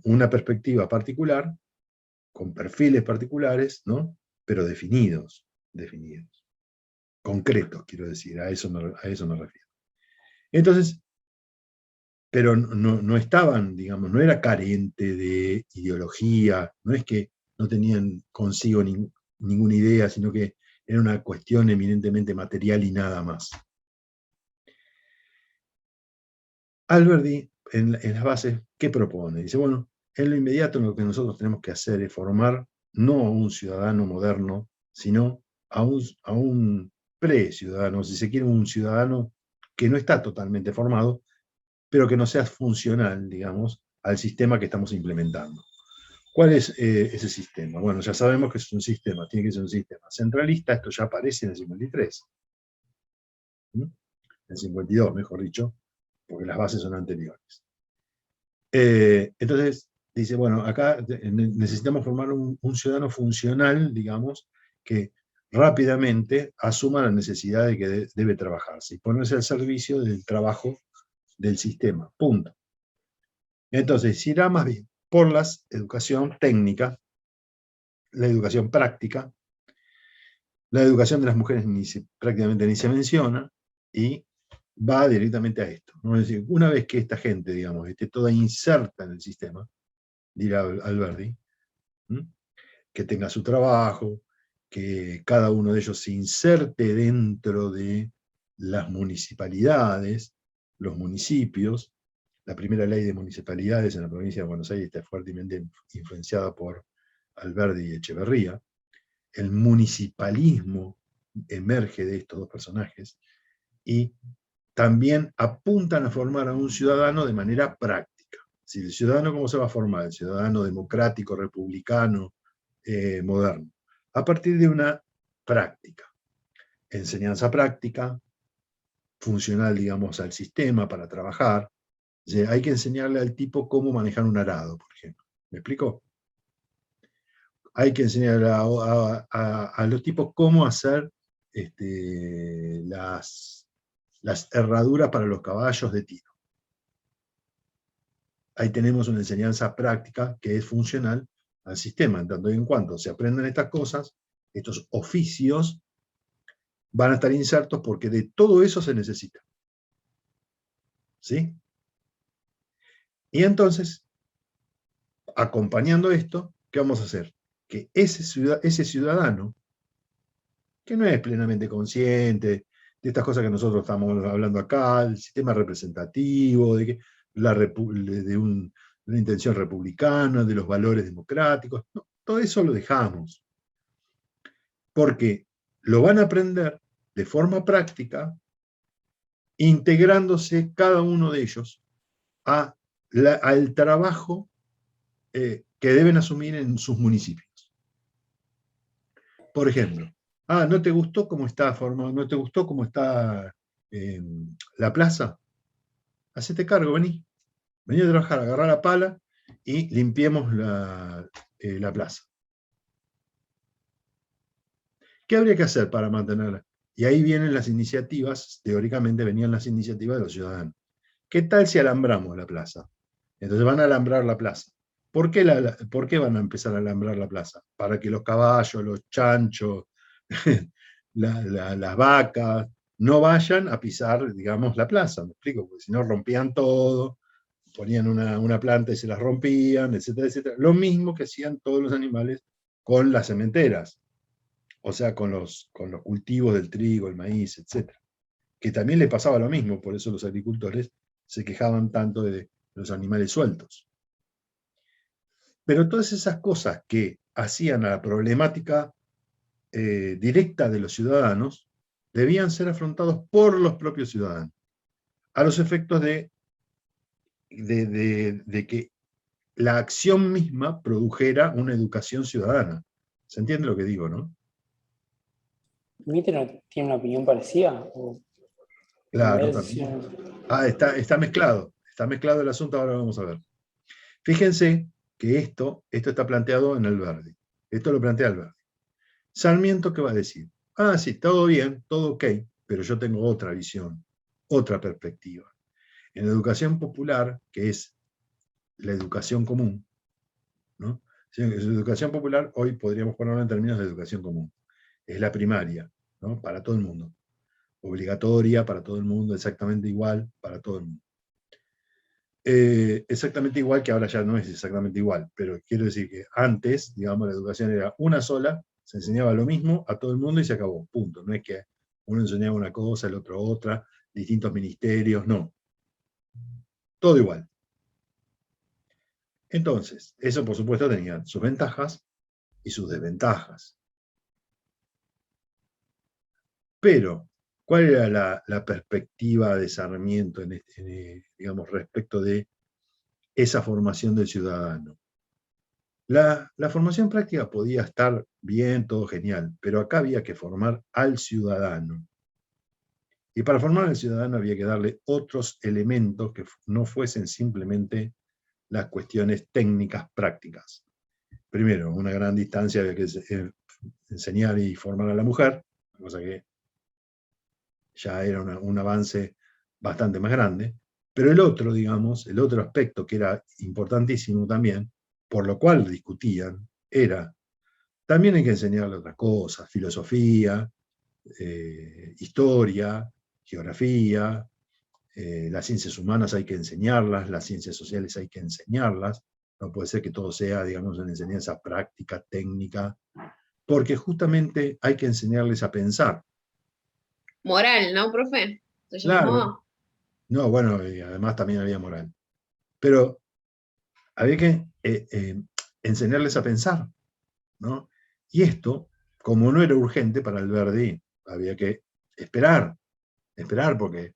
una perspectiva particular, con perfiles particulares, ¿no? Pero definidos, concretos, quiero decir, a eso me refiero. Entonces, pero no estaban, digamos, no era carente de ideología, no es que no tenían consigo ninguna idea, sino que era una cuestión eminentemente material y nada más. Alberdi, en las bases, ¿qué propone? Dice, bueno, en lo inmediato lo que nosotros tenemos que hacer es formar no a un ciudadano moderno, sino a un pre-ciudadano, si se quiere, un ciudadano que no está totalmente formado, pero que no sea funcional, digamos, al sistema que estamos implementando. ¿Cuál es ese sistema? Bueno, ya sabemos que es un sistema, tiene que ser un sistema centralista, esto ya aparece en el 53. En el 52, mejor dicho, porque las bases son anteriores. Entonces, dice, bueno, acá necesitamos formar un ciudadano funcional, digamos, que rápidamente asuma la necesidad de que debe trabajarse y ponerse al servicio del trabajo del sistema, punto. Entonces, se irá más bien por la educación técnica, la educación práctica, la educación de las mujeres prácticamente ni se menciona, y va directamente a esto, ¿no? Es decir, una vez que esta gente, digamos, esté toda inserta en el sistema, dirá Alberdi, que tenga su trabajo, que cada uno de ellos se inserte dentro de las municipalidades, los municipios. La primera ley de municipalidades en la provincia de Buenos Aires está fuertemente influenciada por Alberdi y Echeverría. El municipalismo emerge de estos dos personajes y también apuntan a formar a un ciudadano de manera práctica. Si el ciudadano, ¿cómo se va a formar? El ciudadano democrático, republicano, moderno. A partir de una práctica. Enseñanza práctica, funcional, digamos, al sistema para trabajar. O sea, hay que enseñarle al tipo cómo manejar un arado, por ejemplo. ¿Me explico? Hay que enseñarle a los tipos cómo hacer las herraduras para los caballos de tiro. Ahí tenemos una enseñanza práctica que es funcional al sistema, en tanto y en cuanto se aprendan estas cosas, estos oficios, van a estar insertos porque de todo eso se necesita. ¿Sí? Y entonces, acompañando esto, ¿qué vamos a hacer? Que ese ciudadano, que no es plenamente consciente de estas cosas que nosotros estamos hablando acá, del sistema representativo, de una intención republicana, de los valores democráticos, no, todo eso lo dejamos. Porque lo van a aprender de forma práctica, integrándose cada uno de ellos al trabajo que deben asumir en sus municipios. Por ejemplo, ¿no te gustó cómo está formado? ¿No te gustó cómo está la plaza? Hacete cargo, vení. Vení a trabajar, agarrá la pala y limpiemos la plaza. ¿Qué habría que hacer para mantenerla? Y ahí vienen las iniciativas, teóricamente venían las iniciativas de los ciudadanos. ¿Qué tal si alambramos la plaza? Entonces van a alambrar la plaza. ¿Por qué van a empezar a alambrar la plaza? Para que los caballos, los chanchos, las vacas, no vayan a pisar, digamos, la plaza, ¿me explico? Porque si no rompían todo, ponían una planta y se las rompían, etcétera, etcétera. Lo mismo que hacían todos los animales con las sementeras, o sea, con los cultivos del trigo, el maíz, etcétera. Que también le pasaba lo mismo, por eso los agricultores se quejaban tanto de los animales sueltos. Pero todas esas cosas que hacían a la problemática directa de los ciudadanos debían ser afrontados por los propios ciudadanos, a los efectos de que la acción misma produjera una educación ciudadana. ¿Se entiende lo que digo, no?
¿Mitre no tiene una opinión parecida?
Claro, también. Está mezclado el asunto, ahora vamos a ver. Fíjense que esto está planteado en Alberdi. Esto lo plantea Alberdi. Sarmiento, ¿qué va a decir? Sí, todo bien, todo ok, pero yo tengo otra visión, otra perspectiva. En la educación popular, que es la educación común, ¿no? La educación popular, hoy podríamos ponerlo en términos de educación común. Es la primaria, ¿no? Para todo el mundo. Obligatoria para todo el mundo, exactamente igual para todo el mundo. Exactamente igual, que ahora ya no es exactamente igual, pero quiero decir que antes, digamos, la educación era una sola, se enseñaba lo mismo a todo el mundo y se acabó, punto. No es que uno enseñaba una cosa, el otro otra, distintos ministerios, no. Todo igual. Entonces, eso por supuesto tenía sus ventajas y sus desventajas. Pero, ¿cuál era la perspectiva de Sarmiento digamos, respecto de esa formación del ciudadano? La formación práctica podía estar bien, todo genial, pero acá había que formar al ciudadano. Y para formar al ciudadano había que darle otros elementos que no fuesen simplemente las cuestiones técnicas prácticas. Primero, una gran distancia había que enseñar y formar a la mujer, cosa que ya era un avance bastante más grande. Pero el otro, digamos, el otro aspecto que era importantísimo también, por lo cual discutían, era, también hay que enseñarle otras cosas, filosofía, historia, geografía, las ciencias humanas hay que enseñarlas, las ciencias sociales hay que enseñarlas, no puede ser que todo sea, digamos, una enseñanza práctica, técnica, porque justamente hay que enseñarles a pensar.
Moral, ¿no, profe? ¿Se
Claro.
llamó?
No, bueno, y además también había moral. Pero había que enseñarles a pensar, ¿no? Y esto, como no era urgente para Alberdi, había que esperar, porque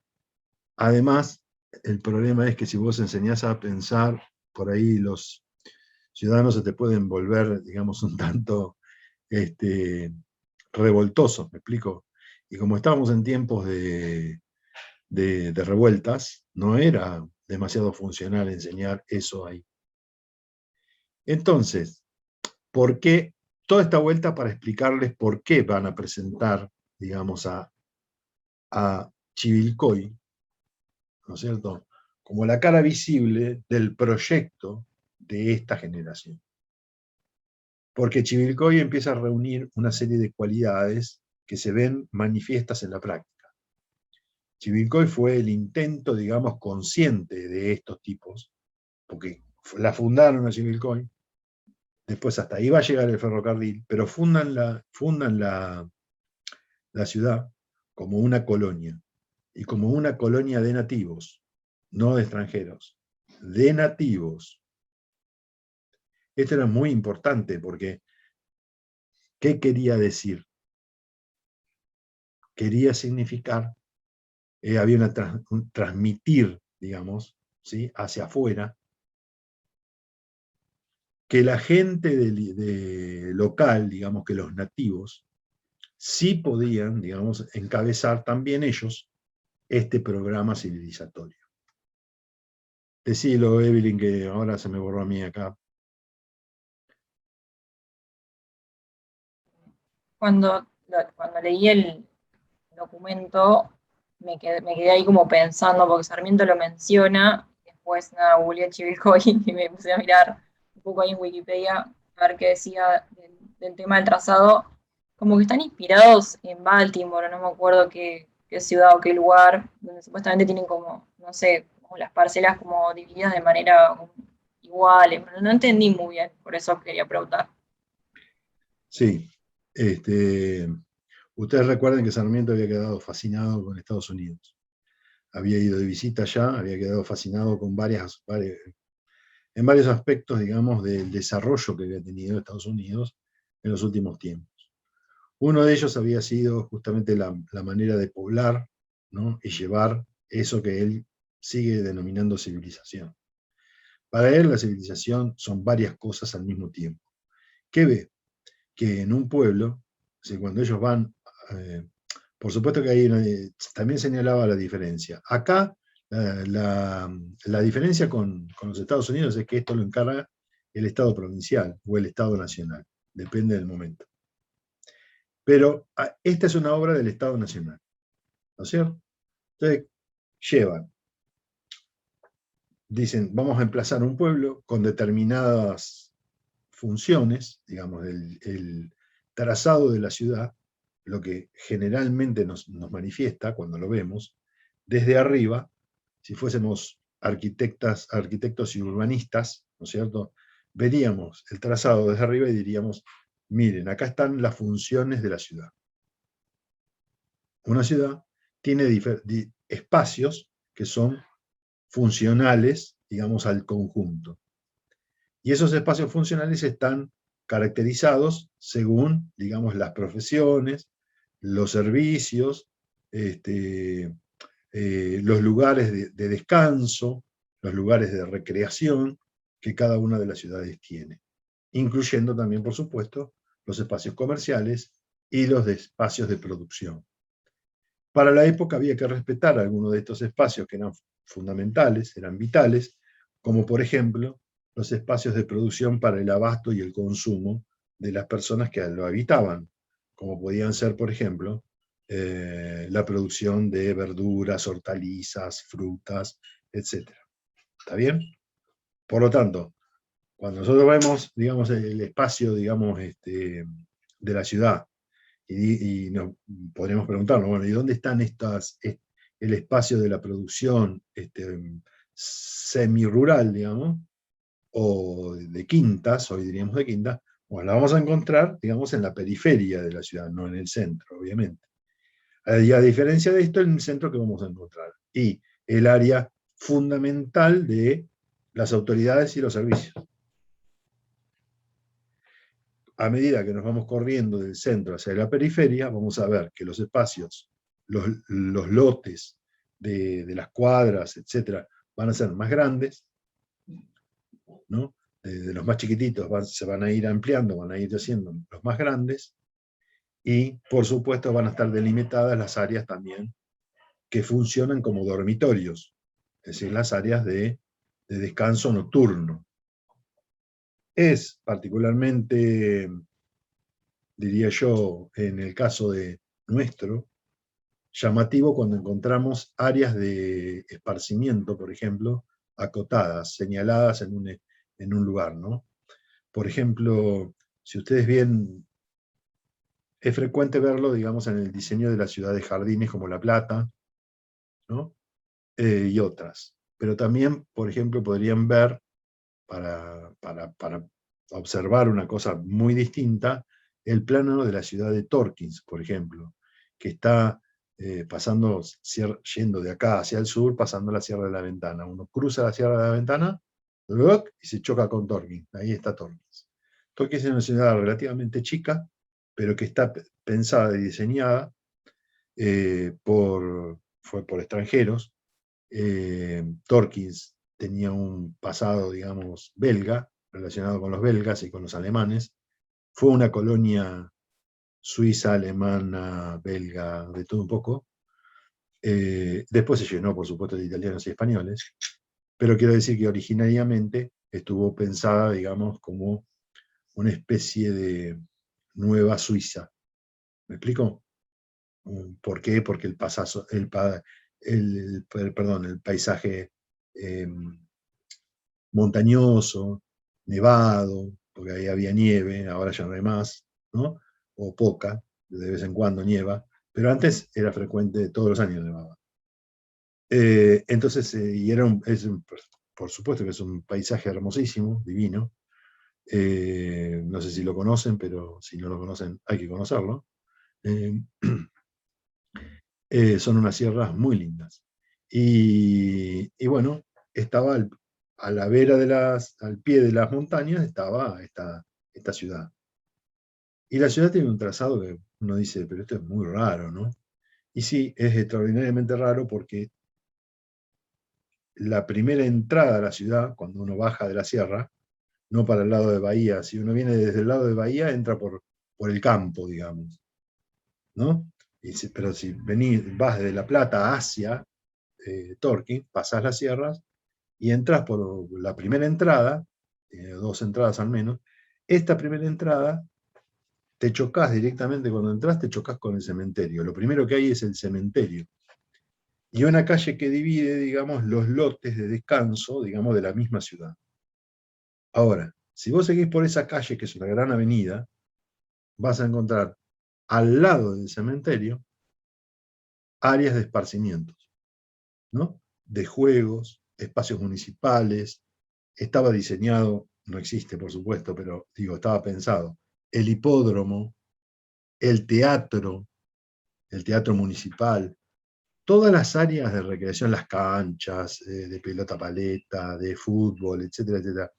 además el problema es que si vos enseñás a pensar, por ahí los ciudadanos se te pueden volver, digamos, un tanto revoltosos, ¿me explico? Y como estábamos en tiempos de revueltas, no era demasiado funcional enseñar eso ahí. Entonces, ¿por qué toda esta vuelta para explicarles por qué van a presentar, digamos, a Chivilcoy, ¿no es cierto?, como la cara visible del proyecto de esta generación? Porque Chivilcoy empieza a reunir una serie de cualidades que se ven manifiestas en la práctica. Chivilcoy fue el intento, digamos, consciente de estos tipos, porque la fundaron a Chivilcoy, después hasta ahí va a llegar el ferrocarril, pero fundan la ciudad como una colonia, y como una colonia de nativos, no de extranjeros, de nativos. Esto era muy importante porque, ¿qué quería decir? Quería significar, había un transmitir, digamos, ¿sí?, hacia afuera, que la gente local, digamos, que los nativos, sí podían, digamos, encabezar también ellos este programa civilizatorio. Decilo, Evelyn, que ahora se me borró a mí acá.
Cuando leí el documento, me quedé ahí como pensando, porque Sarmiento lo menciona, después nada, googleé Chivilcoy y me puse a mirar un poco ahí en Wikipedia a ver qué decía del tema del trazado, como que están inspirados en Baltimore, no me acuerdo qué ciudad o qué lugar, donde supuestamente tienen como, no sé, como las parcelas como divididas de manera como iguales, pero no entendí muy bien, por eso quería preguntar.
Sí. Ustedes recuerden que Sarmiento había quedado fascinado con Estados Unidos. Había ido de visita allá, había quedado fascinado con en varios aspectos, digamos, del desarrollo que había tenido Estados Unidos en los últimos tiempos. Uno de ellos había sido justamente la manera de poblar, ¿no?, y llevar eso que él sigue denominando civilización. Para él la civilización son varias cosas al mismo tiempo. ¿Qué ve? Que en un pueblo, cuando ellos van, por supuesto que ahí también señalaba la diferencia. Acá la diferencia con los Estados Unidos es que esto lo encarga el Estado provincial o el Estado nacional, depende del momento. Pero esta es una obra del Estado nacional, ¿no es cierto? Entonces, dicen, vamos a emplazar un pueblo con determinadas funciones, digamos, el trazado de la ciudad, lo que generalmente nos manifiesta cuando lo vemos, desde arriba, si fuésemos arquitectos y urbanistas, ¿no es cierto?, veríamos el trazado desde arriba y diríamos, miren, acá están las funciones de la ciudad. Una ciudad tiene espacios que son funcionales, digamos, al conjunto. Y esos espacios funcionales están caracterizados según, digamos, las profesiones, los servicios, los lugares de descanso, los lugares de recreación que cada una de las ciudades tiene, incluyendo también, por supuesto, los espacios comerciales y los espacios de producción. Para la época había que respetar algunos de estos espacios que eran fundamentales, eran vitales, como por ejemplo los espacios de producción para el abasto y el consumo de las personas que lo habitaban, como podían ser, por ejemplo, la producción de verduras, hortalizas, frutas, etc. ¿Está bien? Por lo tanto, cuando nosotros vemos, digamos, el espacio, digamos, de la ciudad, y nos podríamos preguntarnos, bueno, ¿y dónde están el espacio de la producción semi-rural, digamos, o de quintas, hoy diríamos de quintas? Bueno, la vamos a encontrar, digamos, en la periferia de la ciudad, no en el centro, obviamente. Y a diferencia de esto, en el centro que vamos a encontrar, y el área fundamental de las autoridades y los servicios. A medida que nos vamos corriendo del centro hacia la periferia, vamos a ver que los espacios, los lotes de las cuadras, etc., van a ser más grandes, ¿no? De los más chiquititos se van a ir ampliando, van a ir haciendo los más grandes, y por supuesto van a estar delimitadas las áreas también que funcionan como dormitorios, es decir, las áreas de descanso nocturno. Es particularmente, diría yo, en el caso de nuestro, llamativo cuando encontramos áreas de esparcimiento, por ejemplo, acotadas, señaladas en un lugar, ¿no? Por ejemplo, si ustedes ven es frecuente verlo, digamos, en el diseño de las ciudades jardines como La Plata, ¿no? Y otras. Pero también, por ejemplo, podrían ver, para observar una cosa muy distinta, el plano de la ciudad de Torkins, por ejemplo, que está yendo de acá hacia el sur, pasando la Sierra de la Ventana. Uno cruza la Sierra de la Ventana y se choca con Torkins. Ahí está Torkins. Torkins es una ciudad relativamente chica, pero que está pensada y diseñada por extranjeros. Torkins tenía un pasado, digamos, belga, relacionado con los belgas y con los alemanes. Fue una colonia suiza, alemana, belga, de todo un poco. Después se llenó, por supuesto, de italianos y españoles, pero quiero decir que originariamente estuvo pensada, digamos, como una especie de nueva Suiza. ¿Me explico? ¿Por qué? Porque el paisaje montañoso, nevado, porque ahí había nieve, ahora ya no hay más, ¿no? O poca, de vez en cuando nieva, pero antes era frecuente, todos los años nevaba. Entonces, por supuesto que es un paisaje hermosísimo, divino. No sé si lo conocen, pero si no lo conocen, hay que conocerlo. Son unas sierras muy lindas. Y bueno, estaba a la vera al pie de las montañas, estaba esta ciudad. Y la ciudad tiene un trazado que uno dice, pero esto es muy raro, ¿no? Y sí, es extraordinariamente raro porque la primera entrada a la ciudad, cuando uno baja de la sierra, no para el lado de Bahía, si uno viene desde el lado de Bahía, entra por el campo, digamos, ¿no? Pero si vas desde La Plata hacia Torquín, pasás las sierras y entras por la primera entrada, dos entradas al menos. Esta primera entrada, te chocas directamente, cuando entras te chocas con el cementerio. Lo primero que hay es el cementerio. Y una calle que divide, digamos, los lotes de descanso, digamos, de la misma ciudad. Ahora, si vos seguís por esa calle, que es una gran avenida, vas a encontrar al lado del cementerio áreas de esparcimientos, ¿no? De juegos, espacios municipales. Estaba diseñado, no existe por supuesto, pero digo, estaba pensado, el hipódromo, el teatro municipal, todas las áreas de recreación, las canchas, de pelota paleta, de fútbol, etcétera, etcétera.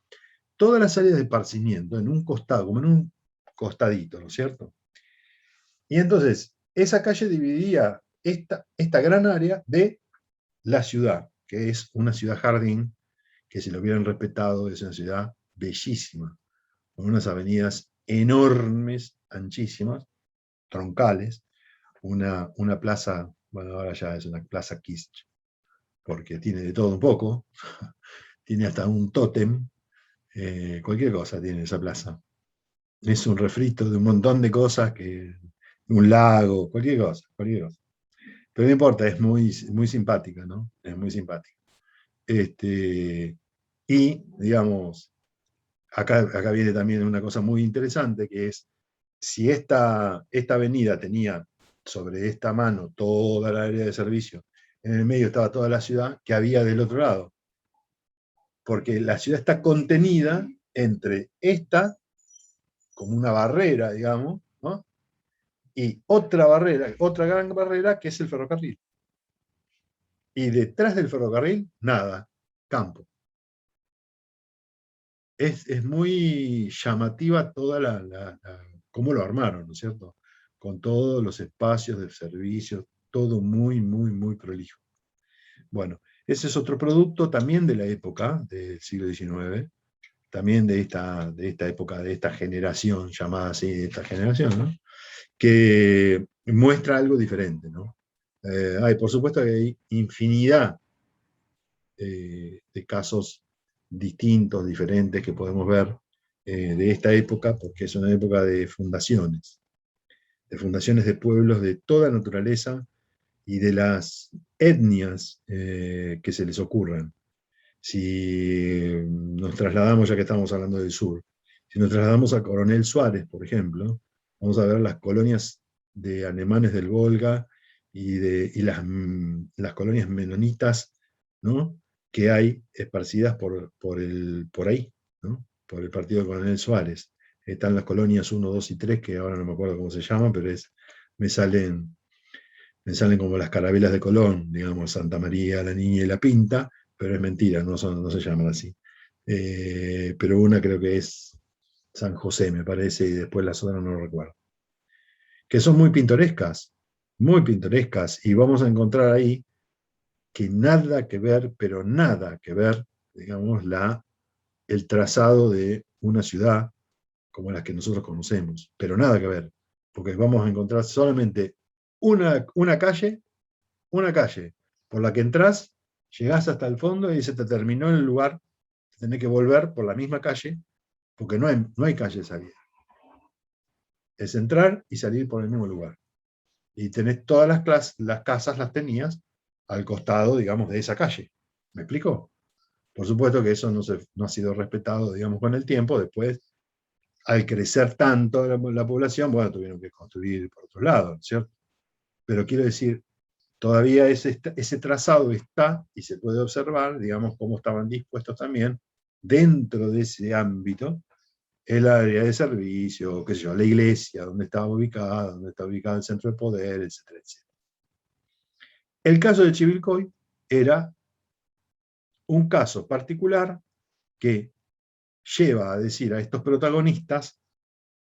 Todas las áreas de esparcimiento en un costado, como en un costadito, ¿no es cierto? Y entonces, esa calle dividía esta gran área de la ciudad, que es una ciudad jardín, que si lo hubieran respetado es una ciudad bellísima, con unas avenidas enormes, anchísimas, troncales, una plaza, bueno, ahora ya es una plaza Kitsch, porque tiene de todo un poco, tiene hasta un tótem, cualquier cosa tiene esa plaza. Es un refrito de un montón de cosas, un lago, cualquier cosa. Pero no importa, es muy, muy simpática, ¿no? Es muy simpática. Y, digamos, acá viene también una cosa muy interesante, que es, si esta avenida tenía sobre esta mano toda la área de servicio, en el medio estaba toda la ciudad, que había del otro lado. Porque la ciudad está contenida entre esta, como una barrera, digamos, ¿no? Y otra barrera, otra gran barrera, que es el ferrocarril. Y detrás del ferrocarril, nada, campo. Es muy llamativa toda cómo lo armaron, ¿no es cierto? Con todos los espacios de servicio, todo muy, muy, muy prolijo. Bueno, ese es otro producto también de la época del siglo XIX, también de esta época, de esta generación, llamada así, de esta generación, ¿no? Que muestra algo diferente, ¿no? Por supuesto que hay infinidad de casos distintos, diferentes, que podemos ver de esta época, porque es una época de fundaciones de pueblos de toda naturaleza y de las etnias que se les ocurran. Si nos trasladamos, ya que estamos hablando del sur, si nos trasladamos a Coronel Suárez, por ejemplo, vamos a ver las colonias de alemanes del Volga y las colonias menonitas, ¿no?, que hay esparcidas por ahí, ¿no?, por el partido de Coronel Suárez. Están las colonias 1, 2 y 3, que ahora no me acuerdo cómo se llaman, pero me salen como las carabelas de Colón, digamos, Santa María, la Niña y la Pinta, pero es mentira, no se llaman así. Pero una creo que es San José, me parece, y después las otras no lo recuerdo. Que son muy pintorescas, y vamos a encontrar ahí que nada que ver, pero nada que ver, digamos, el trazado de una ciudad como las que nosotros conocemos, pero nada que ver, porque vamos a encontrar solamente una calle por la que entras, llegás hasta el fondo y se te terminó el lugar, tenés que volver por la misma calle, porque no hay calle de salida. Es entrar y salir por el mismo lugar. Y tenés todas las casas las tenías al costado, digamos, de esa calle. ¿Me explico? Por supuesto que eso no ha sido respetado, digamos, con el tiempo. Después, al crecer tanto la población, bueno, tuvieron que construir por otro lado, ¿cierto? Pero quiero decir, todavía ese trazado está y se puede observar, digamos, cómo estaban dispuestos también dentro de ese ámbito el área de servicio, qué sé yo, la iglesia, donde está ubicada el centro de poder, etcétera, etcétera. El caso de Chivilcoy era un caso particular que lleva a decir a estos protagonistas: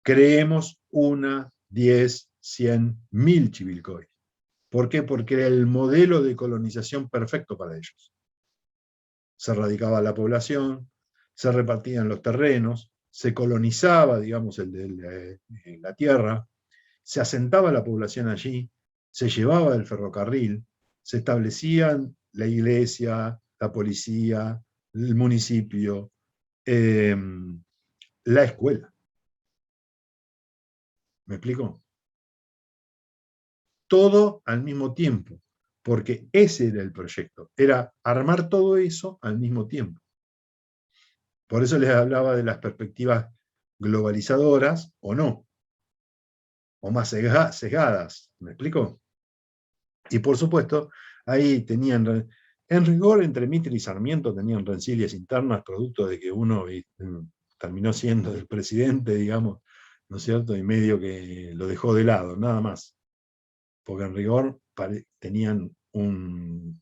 creemos 1, 10, 100, 1000 Chivilcoy. ¿Por qué? Porque era el modelo de colonización perfecto para ellos. Se radicaba la población, se repartían los terrenos, se colonizaba, digamos, la tierra, se asentaba la población allí, se llevaba el ferrocarril, se establecían la iglesia, la policía, el municipio, la escuela. ¿Me explico? Todo al mismo tiempo, porque ese era el proyecto, era armar todo eso al mismo tiempo. Por eso les hablaba de las perspectivas globalizadoras o no, o más sesgadas, ¿me explico? Y por supuesto, ahí tenían, en rigor, entre Mitre y Sarmiento tenían rencillas internas, producto de que uno terminó siendo el presidente, digamos, ¿no es cierto? Y medio que lo dejó de lado, nada más. Porque en rigor tenían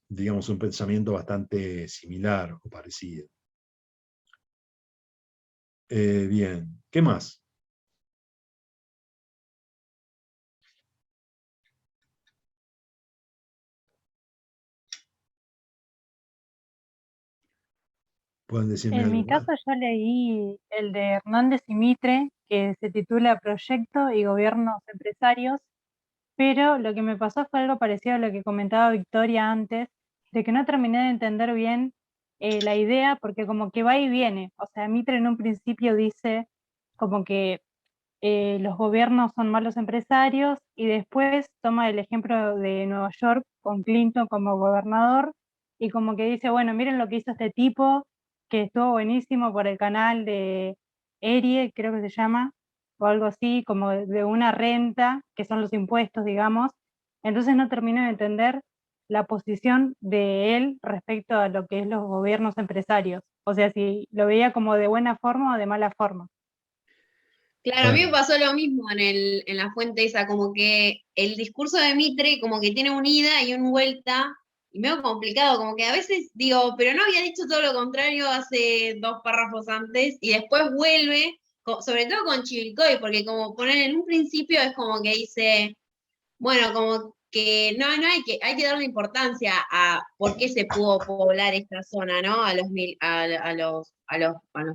digamos, un pensamiento bastante similar o parecido. Bien, ¿qué más? ¿Pueden decirme
En
algo
mi
más?
caso yo leí el de Hernández y Mitre, que se titula Proyecto y Gobiernos Empresarios, pero lo que me pasó fue algo parecido a lo que comentaba Victoria antes, de que no terminé de entender bien la idea, porque como que va y viene. O sea, Mitre en un principio dice como que los gobiernos son malos empresarios, y después toma el ejemplo de Nueva York con Clinton como gobernador, y como que dice, bueno, miren lo que hizo este tipo, que estuvo buenísimo por el canal de Erie, creo que se llama, o algo así, como de una renta, que son los impuestos, digamos. Entonces no termino de entender la posición de él respecto a lo que es los gobiernos empresarios. O sea, si lo veía como de buena forma o de mala forma.
Claro, a mí me
Bueno,
pasó lo mismo en la fuente esa, como que el discurso de Mitre como que tiene un ida y un vuelta, y medio complicado, como que a veces digo, pero no había dicho todo lo contrario hace 2 párrafos antes, y después vuelve, sobre todo con Chivilcoy, porque como poner en un principio es como que dice, bueno, como que no hay que darle importancia a por qué se pudo poblar esta zona, ¿no? A los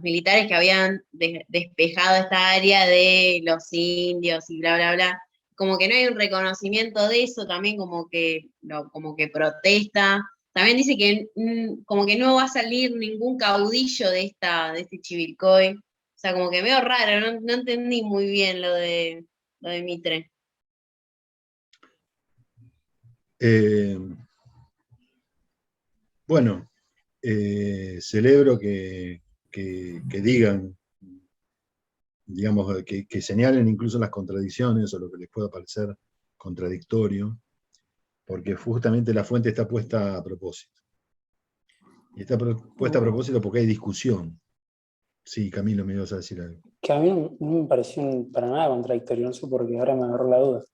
militares que habían despejado esta área de los indios y bla, bla, bla. Como que no hay un reconocimiento de eso, también como que protesta. También dice que como que no va a salir ningún caudillo de este Chivilcoy. O sea, como que medio raro, no entendí muy bien lo de Mitre.
eh, bueno, celebro que digan digamos, que señalen incluso las contradicciones o lo que les pueda parecer contradictorio, porque justamente la fuente está puesta a propósito. Y está puesta a propósito porque hay discusión. Sí, Camilo, me ibas a decir algo.
Que a mí no me pareció para nada contradictorio, no sé por qué, ahora me agarró la duda.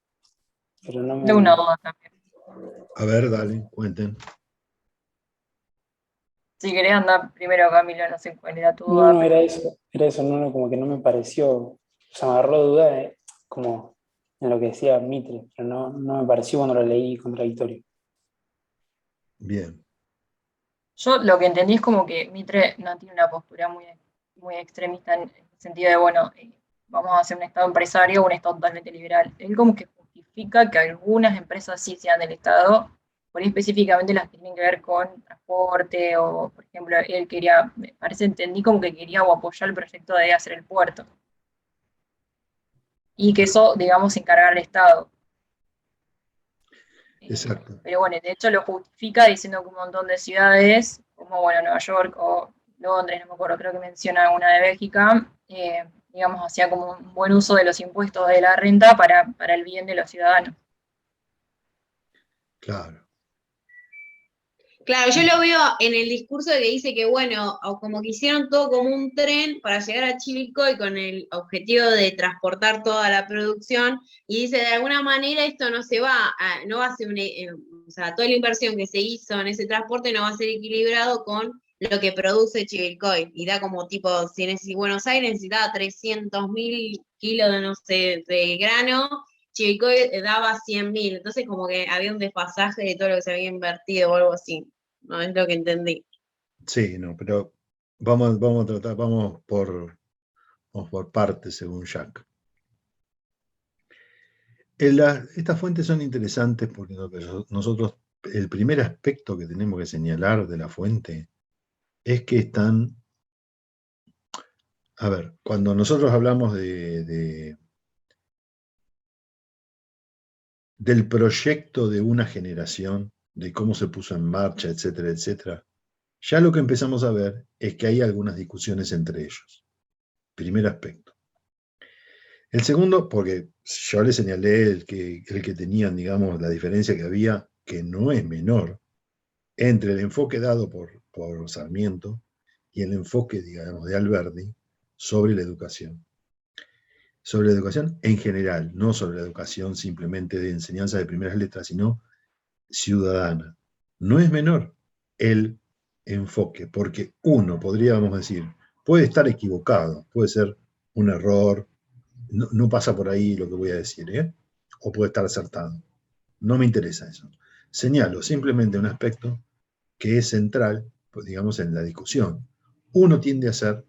Pero no
Tengo una
me.
duda también.
A ver, dale, cuenten.
Si querés andar primero, Camilo, no sé cuál era tu
No,
duda,
no,
pero
era eso, no, como que no me pareció, o sea, me agarró duda como en lo que decía Mitre, pero no me pareció cuando lo leí contradictorio.
Bien.
yo lo que entendí es como que Mitre no tiene una postura muy extremista en el sentido de, bueno, vamos a hacer un Estado empresario o un Estado totalmente liberal. Él como que justifica que algunas empresas sí sean del Estado, por ahí específicamente las que tienen que ver con transporte o, por ejemplo, él quería, me parece, entendí como que quería o apoyar el proyecto de hacer el puerto. Y que eso, digamos, se encargar el Estado.
Exacto.
Pero bueno, de hecho lo justifica diciendo que un montón de ciudades, como bueno, Nueva York o Londres, no me acuerdo, creo que menciona una de Bélgica, digamos, hacía como un buen uso de los impuestos de la renta para el bien de los ciudadanos.
Claro.
Claro, yo lo veo en el discurso que dice que, bueno, o como que hicieron todo como un tren para llegar a Chivilcoy con el objetivo de transportar toda la producción, y dice, de alguna manera esto no se va, no va a ser o sea, toda la inversión que se hizo en ese transporte no va a ser equilibrado con lo que produce Chivilcoy, y da como tipo, si Buenos Aires necesitaba 300.000 kilos de, no sé, de grano, Chivilcoy daba 100.000, entonces como que había un desfasaje de todo lo que se había invertido o algo así. No es lo que entendí.
Sí, no, pero vamos a tratar, vamos por partes, según Jack. Estas fuentes son interesantes porque nosotros, el primer aspecto que tenemos que señalar de la fuente es que están, a ver, cuando nosotros hablamos del proyecto de una generación, de cómo se puso en marcha, etcétera, etcétera, ya lo que empezamos a ver es que hay algunas discusiones entre ellos. Primer aspecto. El segundo, porque yo le señalé el que tenían, digamos, la diferencia que había, que no es menor, entre el enfoque dado por Sarmiento y el enfoque, digamos, de Alberdi sobre la educación. Sobre la educación en general, no sobre la educación simplemente de enseñanza de primeras letras, sino ciudadana. No es menor el enfoque, porque uno, podríamos decir, puede estar equivocado, puede ser un error, no pasa por ahí lo que voy a decir, ¿eh? O puede estar acertado. No me interesa eso. Señalo simplemente un aspecto que es central, pues, digamos, en la discusión. Uno tiende a ser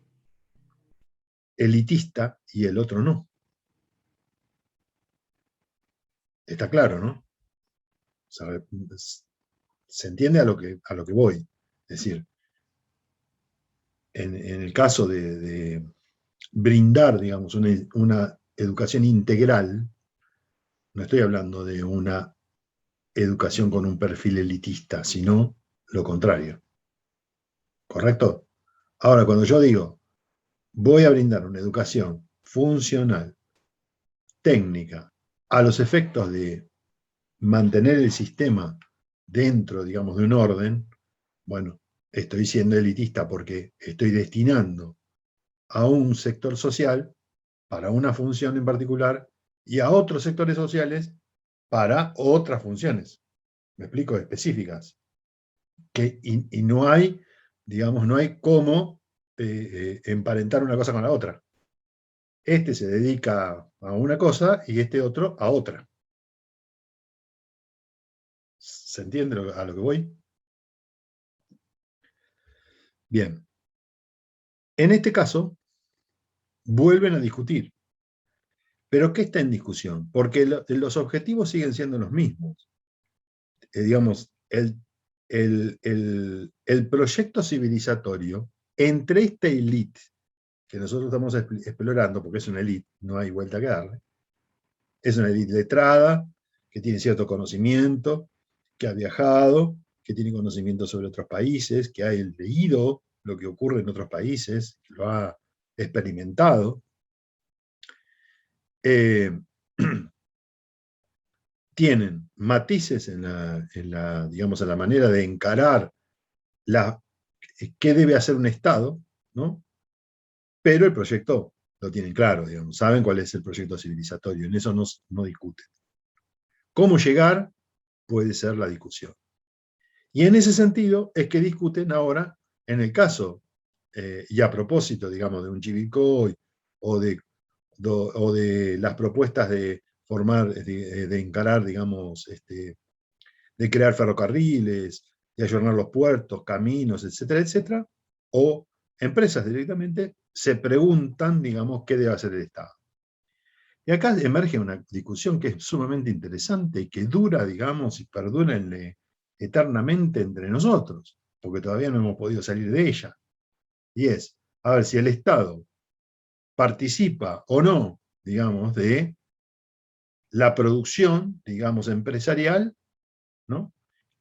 elitista y el otro no. Está claro, ¿no? Se entiende a lo que voy. Es decir, en el caso de brindar, digamos, una educación integral, no estoy hablando de una educación con un perfil elitista, sino lo contrario. ¿Correcto? Ahora, cuando yo digo, voy a brindar una educación funcional, técnica, a los efectos de mantener el sistema dentro, digamos, de un orden, bueno, estoy siendo elitista porque estoy destinando a un sector social para una función en particular y a otros sectores sociales para otras funciones. ¿Me explico? Específicas. Y no hay, digamos, no hay cómo emparentar una cosa con la otra. Este se dedica a una cosa y este otro a otra. ¿Se entiende a lo que voy? Bien. En este caso, vuelven a discutir. ¿Pero qué está en discusión? Porque los objetivos siguen siendo los mismos. Digamos, el proyecto civilizatorio entre esta élite que nosotros estamos explorando, porque es una élite, no hay vuelta que darle, es una élite letrada, que tiene cierto conocimiento, que ha viajado, que tiene conocimiento sobre otros países, que ha leído lo que ocurre en otros países, que lo ha experimentado, eh, tienen matices digamos, en la manera de encarar qué debe hacer un Estado, ¿no? Pero el proyecto lo tienen claro, digamos, saben cuál es el proyecto civilizatorio, en eso no discuten. ¿Cómo llegar? Puede ser la discusión. Y en ese sentido es que discuten ahora, en el caso, y a propósito, digamos, de un Chivilcoy o de las propuestas de formar, de encarar, digamos, de crear ferrocarriles, de ayornar los puertos, caminos, etcétera, etcétera, o empresas directamente se preguntan, digamos, qué debe hacer el Estado. Y acá emerge una discusión que es sumamente interesante y que dura, digamos, y perdura eternamente entre nosotros, porque todavía no hemos podido salir de ella. Y es, a ver si el Estado participa o no, digamos, de la producción, digamos, empresarial, ¿no?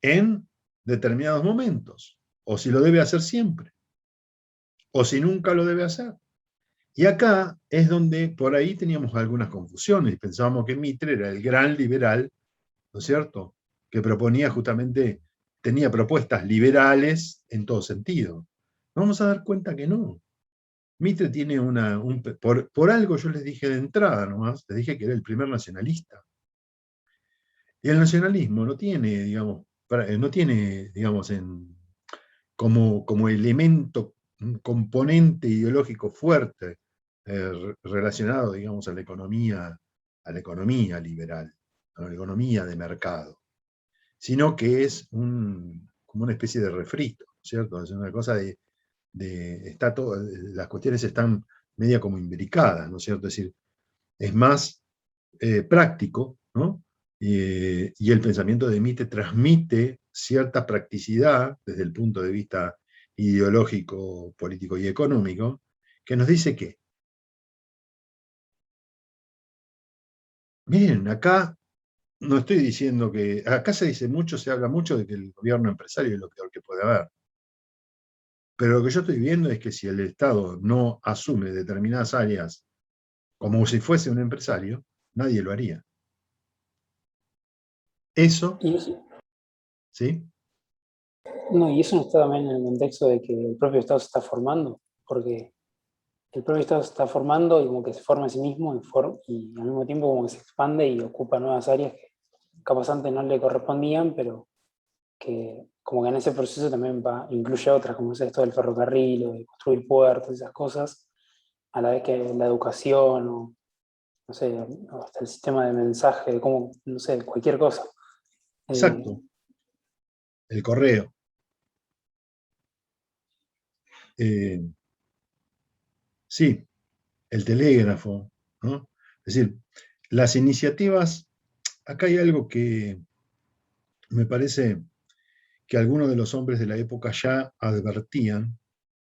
En determinados momentos, o si lo debe hacer siempre, o si nunca lo debe hacer. Y acá es donde por ahí teníamos algunas confusiones, y pensábamos que Mitre era el gran liberal, ¿no es cierto?, que proponía justamente, tenía propuestas liberales en todo sentido. Nos vamos a dar cuenta que no. Mitre tiene por algo yo les dije de entrada nomás, les dije que era el primer nacionalista. Y el nacionalismo no tiene, digamos, como elemento, un componente ideológico fuerte relacionado, digamos, a la economía liberal, a la economía de mercado, sino que es como una especie de refrito, ¿cierto? Es una cosa las cuestiones están media como imbricadas, ¿no es cierto? Es decir, es más práctico, ¿no? Y el pensamiento de Mitre transmite cierta practicidad desde el punto de vista ideológico, político y económico, que nos dice que, miren, acá no estoy diciendo que, acá se habla mucho de que el gobierno empresario es lo peor que puede haber. Pero lo que yo estoy viendo es que si el Estado no asume determinadas áreas como si fuese un empresario, nadie lo haría. Eso,
Y eso,
¿sí?
no, y eso no está también en el contexto de que el propio Estado se está formando, porque el propio Estado se está formando y como que se forma a sí mismo y al mismo tiempo como que se expande y ocupa nuevas áreas que capaz antes no le correspondían, pero que como que en ese proceso también incluye otras, como es esto del ferrocarril o de construir puertos, esas cosas, a la vez que la educación o, no sé, o hasta el sistema de mensaje, de cómo, no sé, cualquier cosa.
Exacto. El correo. Sí, el telégrafo, ¿no? Es decir, las iniciativas, acá hay algo que me parece que algunos de los hombres de la época ya advertían,